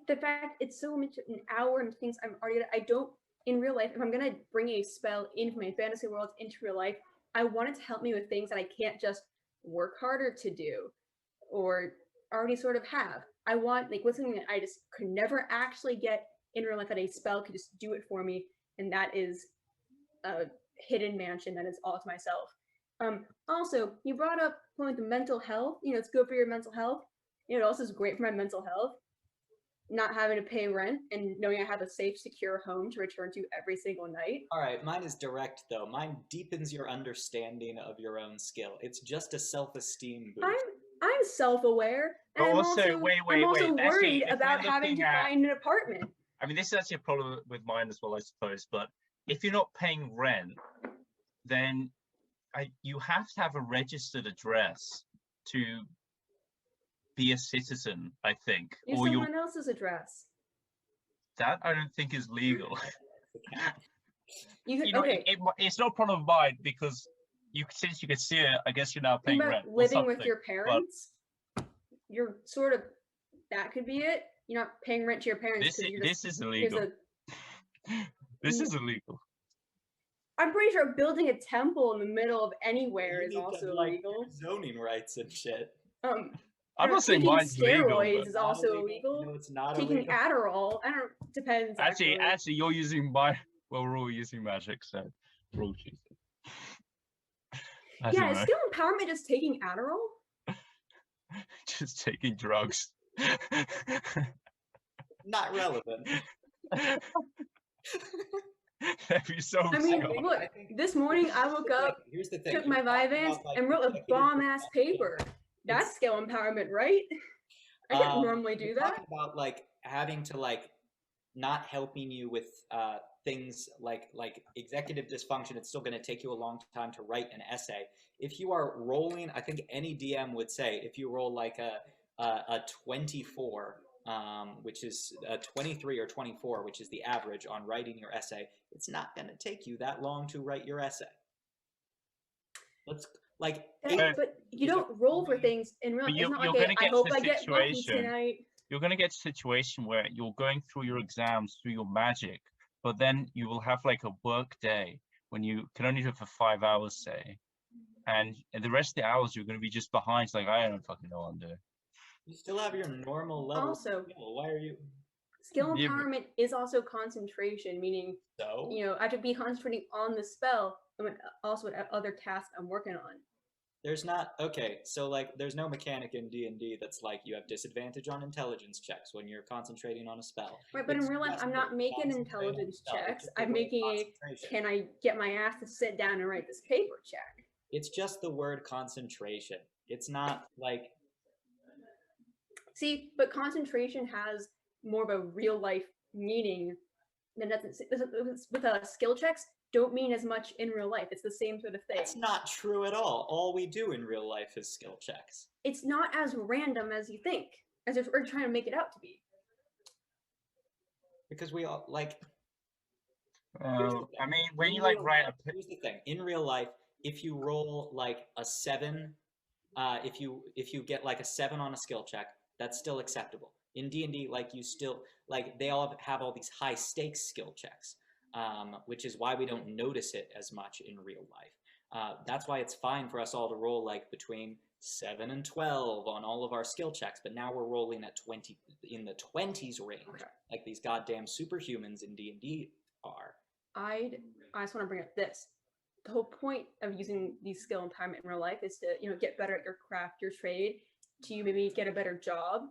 The fact it's so much an hour and things I'm already, I don't, in real life, if I'm going to bring a spell into my fantasy world, into real life, I want it to help me with things that I can't just work harder to do or already sort of have. I want, like, what's something that I just could never actually get in real life that a spell could just do it for me, and that is a hidden mansion that is all to myself. Also, you brought up point the mental health. It's good for your mental health. It also is great for my mental health. Not having to pay rent and knowing I have a safe, secure home to return to every single night. All right, mine is direct though. Mine deepens your understanding of your own skill. It's just a self-esteem boost. I'm self-aware, and I'm also worried about having to find an apartment. I mean, this is actually a problem with mine as well, I suppose. But if you're not paying rent, then you have to have a registered address to be a citizen, I think. Use someone else's address. That I don't think is legal. It's not a problem of mine because since you can see it, I guess you're now paying rent. Living with your parents, you're sort of, that could be it. You're not paying rent to your parents. This is illegal. This is illegal. I'm pretty sure building a temple in the middle of anywhere is also illegal. Zoning rights and shit. I'm not saying mine's legal. Steroids is also illegal. No, it's not taking illegal. Adderall, depends. Actually, you're using we're all using magic, so we're all choosing. Yeah, is skill empowerment just taking Adderall? Just taking drugs. Not relevant. Look, this morning I woke up, took my Vyvanse, and wrote a bomb-ass paper. That's skill empowerment, right? I didn't normally do that. About having to not helping you with things like executive dysfunction. It's still going to take you a long time to write an essay. If you are rolling, I think any DM would say, if you roll like a 24, which is a 23 or 24, which is the average on writing your essay, it's not going to take you that long to write your essay. But you don't roll for things in real life. It's not like I hope I get lucky tonight. You're going to get a situation where you're going through your exams through your magic, but then you will have like a work day when you can only do it for 5 hours, say, and the rest of the hours you're going to be just behind. It's like, I don't fucking know what I'm doing. You still have your normal level. Also, why are you? Skill empowerment is also concentration, meaning I have to be concentrating on the spell and also what other tasks I'm working on. There's not there's no mechanic in D&D that's like you have disadvantage on intelligence checks when you're concentrating on a spell. Right, but in real life, I'm not making intelligence checks. I'm making can I get my ass to sit down and write this paper check? It's just the word concentration. It's not like. See, but concentration has more of a real life meaning than with skill checks. Don't mean as much in real life. It's the same sort of thing. That's not true at all. All we do in real life is skill checks. It's not as random as you think, as if we're trying to make it out to be. Because we all I mean, when you write a. Here's the thing. In real life, if you roll a 7, if you get a 7 on a skill check, that's still acceptable. In D&D, you still they all have all these high stakes skill checks. Which is why we don't notice it as much in real life. That's why it's fine for us all to roll between 7 and 12 on all of our skill checks, but now we're rolling at 20 in the 20s range, like these goddamn superhumans in D&D are. I just want to bring up this. The whole point of using these skill empowerment in real life is to get better at your craft, your trade, to maybe get a better job,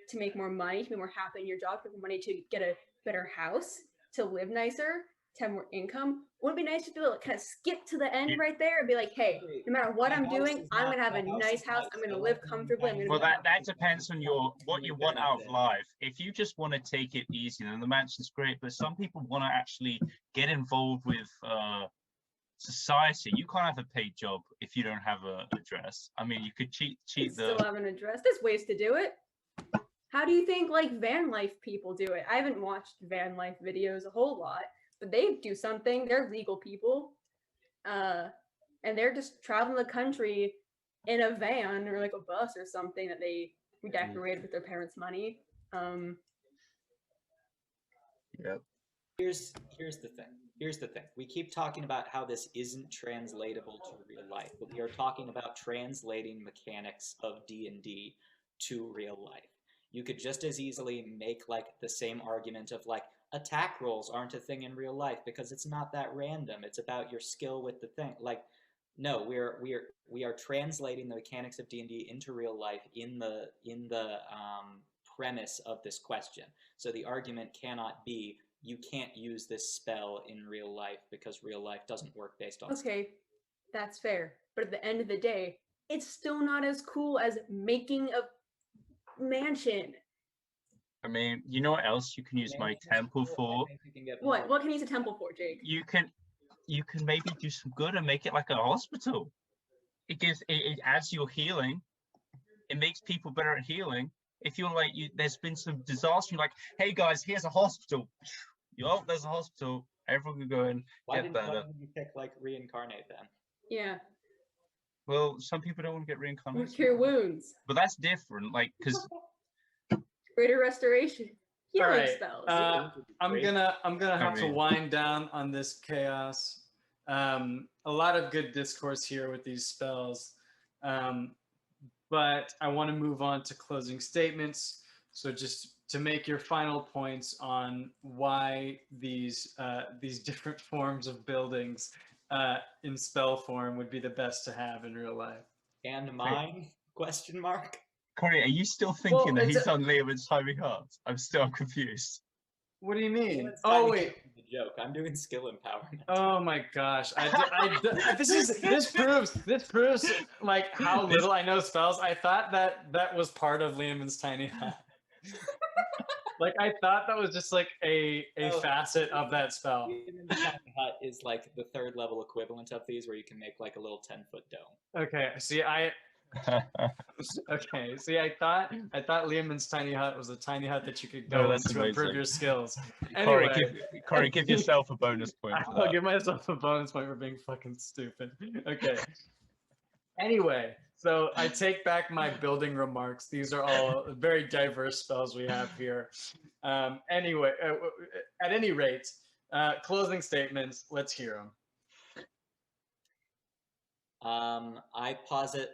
to make more money, to be more happy in your job, to make more money, to get a better house, to live nicer, to have more income. Wouldn't it be nice to be able to kind of skip to the end right there and be like, hey, no matter what I'm doing, I'm going to have a nice house. I'm going to live comfortably. Well, that depends on what you want out of life. If you just want to take it easy, then the mansion's great. But some people want to actually get involved with society. You can't have a paid job if you don't have a address. I mean, you could cheat still have an address. There's ways to do it. How do you think van life people do it? I haven't watched van life videos a whole lot, but they do something. They're legal people. and they're just traveling the country in a van or like a bus or something that they redecorated with their parents' money. Yep. Here's the thing. Here's the thing. We keep talking about how this isn't translatable to real life, but we are talking about translating mechanics of D&D to real life. You could just as easily make like the same argument of like attack rolls aren't a thing in real life because it's not that random. It's about your skill with the thing. Like, no, we are translating the mechanics of D&D into real life in the premise of this question. So the argument cannot be you can't use this spell in real life because real life doesn't work based on Okay, that's fair. But at the end of the day, it's still not as cool as making a mansion. I mean, you know what else you can use my temple for? What can you use a temple for, Jake? You can maybe do some good and make it like a hospital. It adds your healing. It makes people better at healing. If you're like there's been some disaster, you're like, hey guys, here's a hospital. There's a hospital. Everyone can go and get better. Why didn't you pick like reincarnate then? Yeah. Well, some people don't want to get reincarnated. Cure wounds. But that's different, like, because Greater restoration. Healing right. spells. I'm gonna have to wind down on this chaos. A lot of good discourse here with these spells, but I want to move on to closing statements. So just to make your final points on why these different forms of buildings in spell form would be the best to have in real life. And mine? Question mark. Corey, are you still thinking that he's on Leoman's Tiny Hut? I'm confused. What do you mean? Oh wait, the joke. I'm doing skill empowerment. Oh my gosh! This proves like how little I know spells. I thought that was part of Leoman's Tiny Hut. Like I thought that was just like a facet of that spell. Leoman's Tiny Hut is like the 3rd level equivalent of these, where you can make like a little 10-foot dome. Okay, see, I thought Leoman's Tiny Hut was a tiny hut that you could go in to improve your skills. Anyway, Corey, give yourself a bonus point. I'll give myself a bonus point for being fucking stupid. Okay. Anyway, so I take back my building remarks. These are all very diverse spells we have here. Anyway, at any rate, closing statements. Let's hear them. I posit,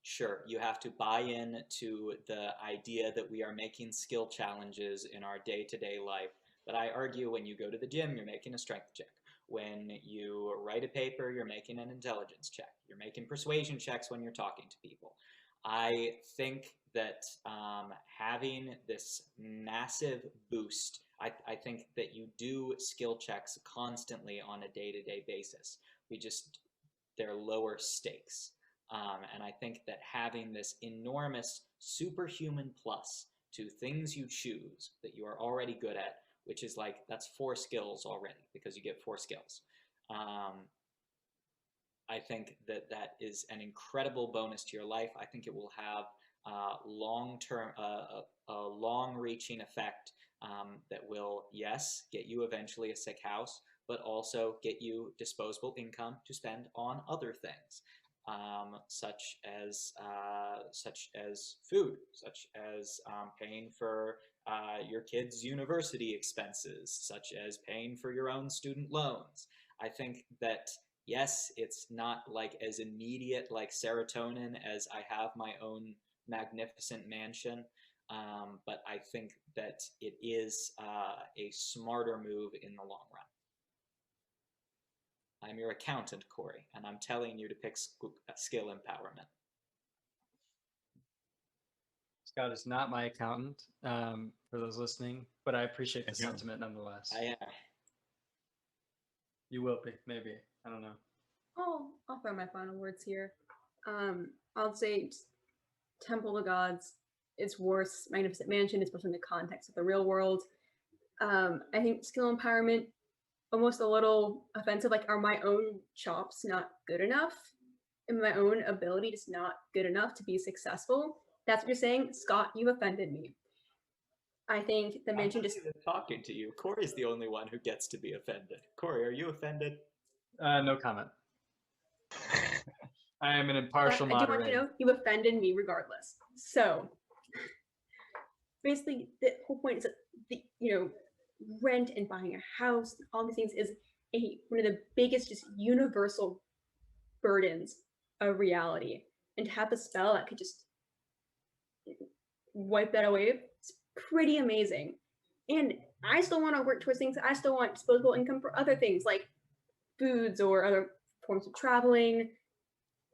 sure, you have to buy in to the idea that we are making skill challenges in our day-to-day life. But I argue when you go to the gym, you're making a strength check. When you write a paper, you're making an intelligence check. You're making persuasion checks when you're talking to people. I think that having this massive boost, I think that you do skill checks constantly on a day-to-day basis. They're lower stakes. And I think that having this enormous superhuman plus to things you choose that you are already good at, which is like, that's 4 skills already because you get 4 skills. I think that that is an incredible bonus to your life. I think it will have long-term, a long-reaching effect that will, yes, get you eventually a sick house, but also get you disposable income to spend on other things, such as food, such as paying for your kids' university expenses, such as paying for your own student loans. I think that, yes, it's not like as immediate like serotonin as I have my own magnificent mansion, but I think that it is a smarter move in the long run. I'm your accountant, Corey, and I'm telling you to pick skill empowerment. Scott is not my accountant, for those listening, but I appreciate the sentiment nonetheless. I am. You will be, maybe. I don't know. I'll throw my final words here. I'll say Temple of the Gods, it's worse. Magnificent Mansion, especially in the context of the real world. I think skill empowerment, almost a little offensive. Like, are my own chops not good enough? And my own ability just not good enough to be successful? That's what you're saying? Scott, you offended me. I think the mansion just... talking to you. Corey's the only one who gets to be offended. Corey, are you offended? No comment. I am an But impartial I do want you moderator. to know you offended me regardless. So basically, the whole point is that rent and buying a house, all these things is one of the biggest, just universal burdens of reality. And to have a spell that could just wipe that away, it's pretty amazing. And I still want to work towards things. I still want disposable income for other things like foods or other forms of traveling,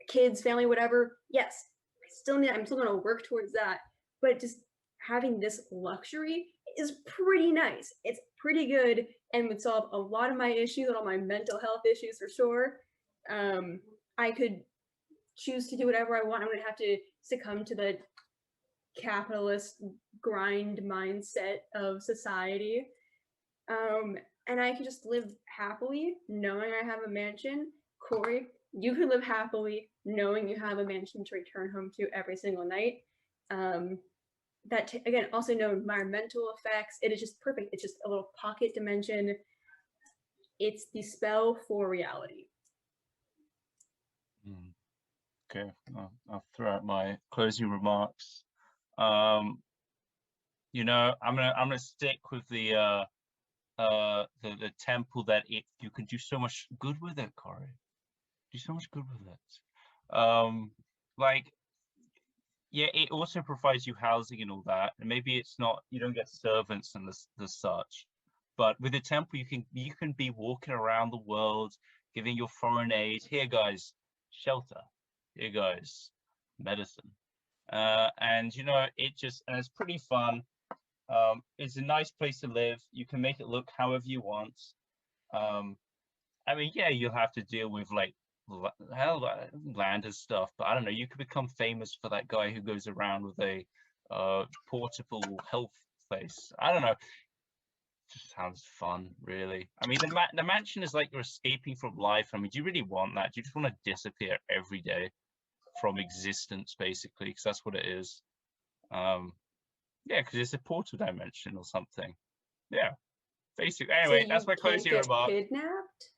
kids, family, whatever. Yes, I'm still going to work towards that. But just having this luxury is pretty nice. It's pretty good and would solve a lot of my issues, all my mental health issues for sure. I could choose to do whatever I want. I'm going to have to succumb to the capitalist grind mindset of society. And I can just live happily knowing I have a mansion. Corey, you can live happily knowing you have a mansion to return home to every single night. Again, also no environmental effects. It is just perfect. It's just a little pocket dimension. It's the spell for reality. Okay, I'll throw out my closing remarks. You know, I'm gonna stick with the temple that you can do so much good with it, Corey. Do so much good with it. Like, yeah, it also provides you housing and all that, and maybe it's not, you don't get servants and the such, but with the temple you can be walking around the world giving your foreign aid. Here guys, shelter. Here guys, medicine. And you know, and it's pretty fun. It's a nice place to live. You can make it look however you want. I mean, yeah, you'll have to deal with like land and stuff, but I don't know, you could become famous for that guy who goes around with a portable health place. I don't know, just sounds fun, really. I mean, the mansion is like you're escaping from life. I mean, do you really want that? Do you just want to disappear every day from existence, basically? Because that's what it is. Yeah, because it's a portal dimension or something. Yeah, basically. Anyway, So that's my you can't closing get remark. kidnapped?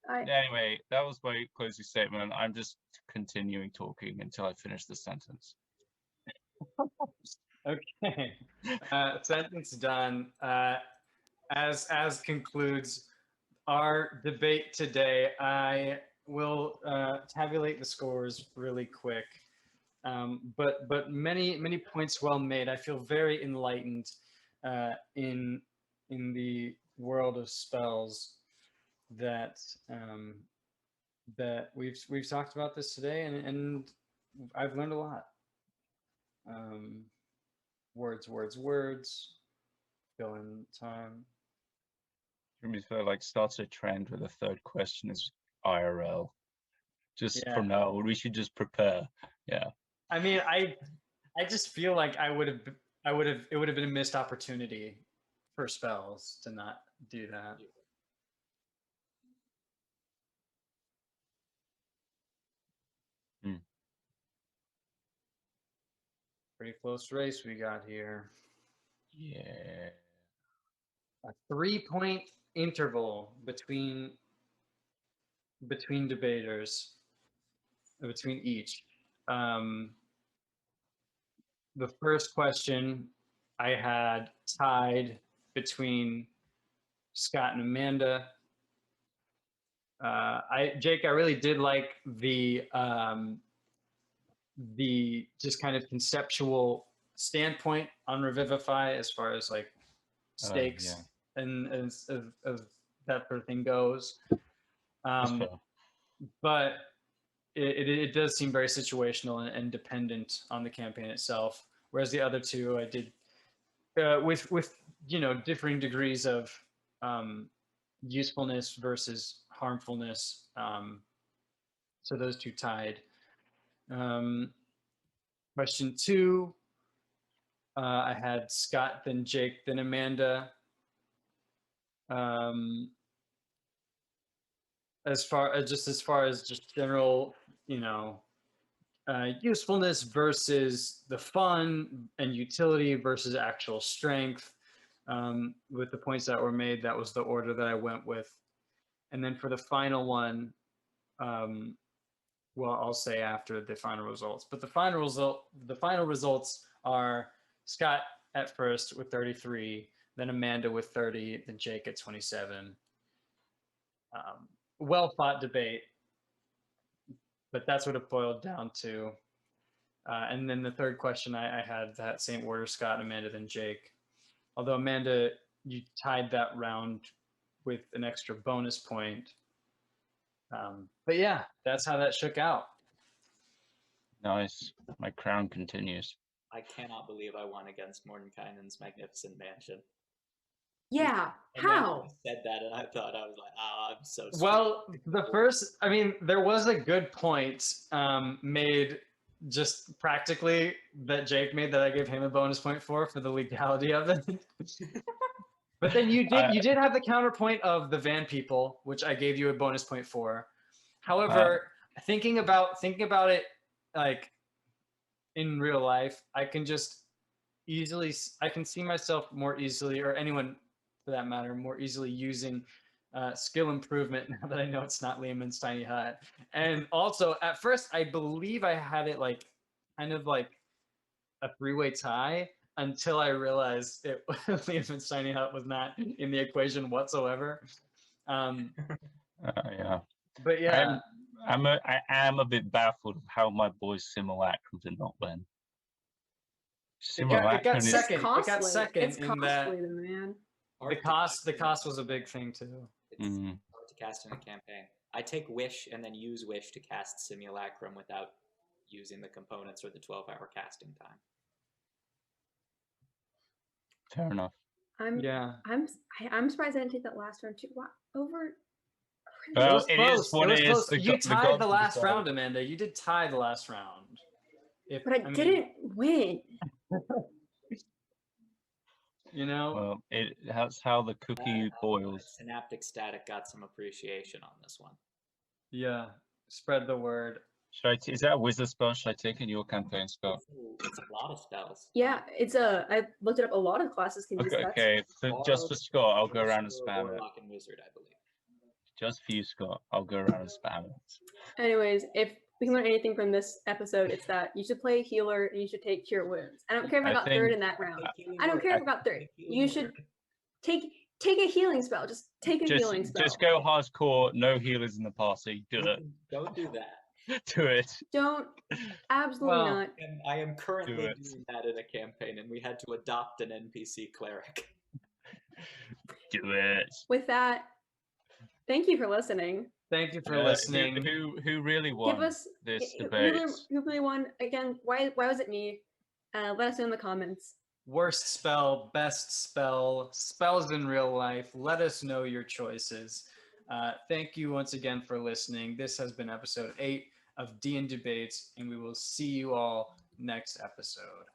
Anyway, that was my closing statement. I'm just continuing talking until I finish the sentence. Okay. Sentence done. As concludes our debate today, I will tabulate the scores really quick. But many points well made. I feel very enlightened in the world of spells that that we've talked about this today, and I've learned a lot. Words, fill in time. Like starts a trend where the third question is IRL. Just Yeah. from now, we should just prepare. Yeah. I mean, I just feel like it would have been a missed opportunity for spells to not do that. Pretty close race we got here. Yeah. A 3-point interval between debaters, between each. The first question I had tied between Scott and Amanda. Jake, I really did like the just kind of conceptual standpoint on Revivify as far as like stakes and of that sort of thing goes. But it does seem very situational and dependent on the campaign itself. Whereas the other two, I did with differing degrees of usefulness versus harmfulness. So those two tied. Question 2, I had Scott, then Jake, then Amanda. As far as just general, usefulness versus the fun, and utility versus actual strength. With the points that were made, that was the order that I went with. And then for the final one, well, I'll say after the final results. But the final results are Scott at first with 33, then Amanda with 30, then Jake at 27. Well fought debate, but that's what it boiled down to. And then the third question, I had that same order: Scott, Amanda, then Jake. Although Amanda, you tied that round with an extra bonus point. But yeah, that's how that shook out. Nice. My crown continues. I cannot believe I won against Mordenkainen's Magnificent Mansion. Yeah, And then how? I said that, and I thought, I was like, I'm so stupid. Well, there was a good point made just practically that Jake made that I gave him a bonus point for the legality of it. But then you did have the counterpoint of the van people, which I gave you a bonus point for. However, thinking about it like in real life, I can see myself more easily, or anyone for that matter, more easily using skill improvement now that I know it's not Lehman's Tiny Hut. And also, at first, I believe I had it like kind of like a three-way tie until I realized Lehman's Tiny Hut was not in the equation whatsoever. Yeah. But yeah, I am a bit baffled of how my boys Simulacrum did not win. it got is second. It got Costly. second It's in that costly, man. the cost was a big thing too. It's hard to cast in a campaign. I take Wish and then use Wish to cast Simulacrum without using the components or the 12-hour casting time. fair enough. I'm surprised I didn't take that last round too. What over? Well, it was close. what it is. You tied the last decide. round, Amanda. You did tie the last round. But I didn't win. You know. Well, that's how the cookie boils. Synaptic Static got some appreciation on this one. Yeah, spread the word. Is that a wizard spell? Should I take in your campaign spell? It's a lot of spells. Yeah, I looked it up. A lot of classes can use that. Okay. Just for Scott, I'll go around and spam it. Warlock and Wizard, I believe. Just for you, Scott, I'll go around and spam it. Anyways, if we can learn anything from this episode, it's that you should play healer and you should take cure wounds. I don't care if I got third in that round. I don't care if I got third. You should take a healing spell. Just take a healing spell. Just go hardcore. No healers in the party. Do it. Don't do that. Do it. Don't. Absolutely not. And I am currently doing that in a campaign, and we had to adopt an NPC cleric. Do it. With that, thank you for listening. Thank you for listening. Who really won this debate? Who really won? Again, why was it me? Let us know in the comments. Worst spell, best spell, spells in real life. Let us know your choices. Thank you once again for listening. This has been episode 8 of D&Debates, and we will see you all next episode.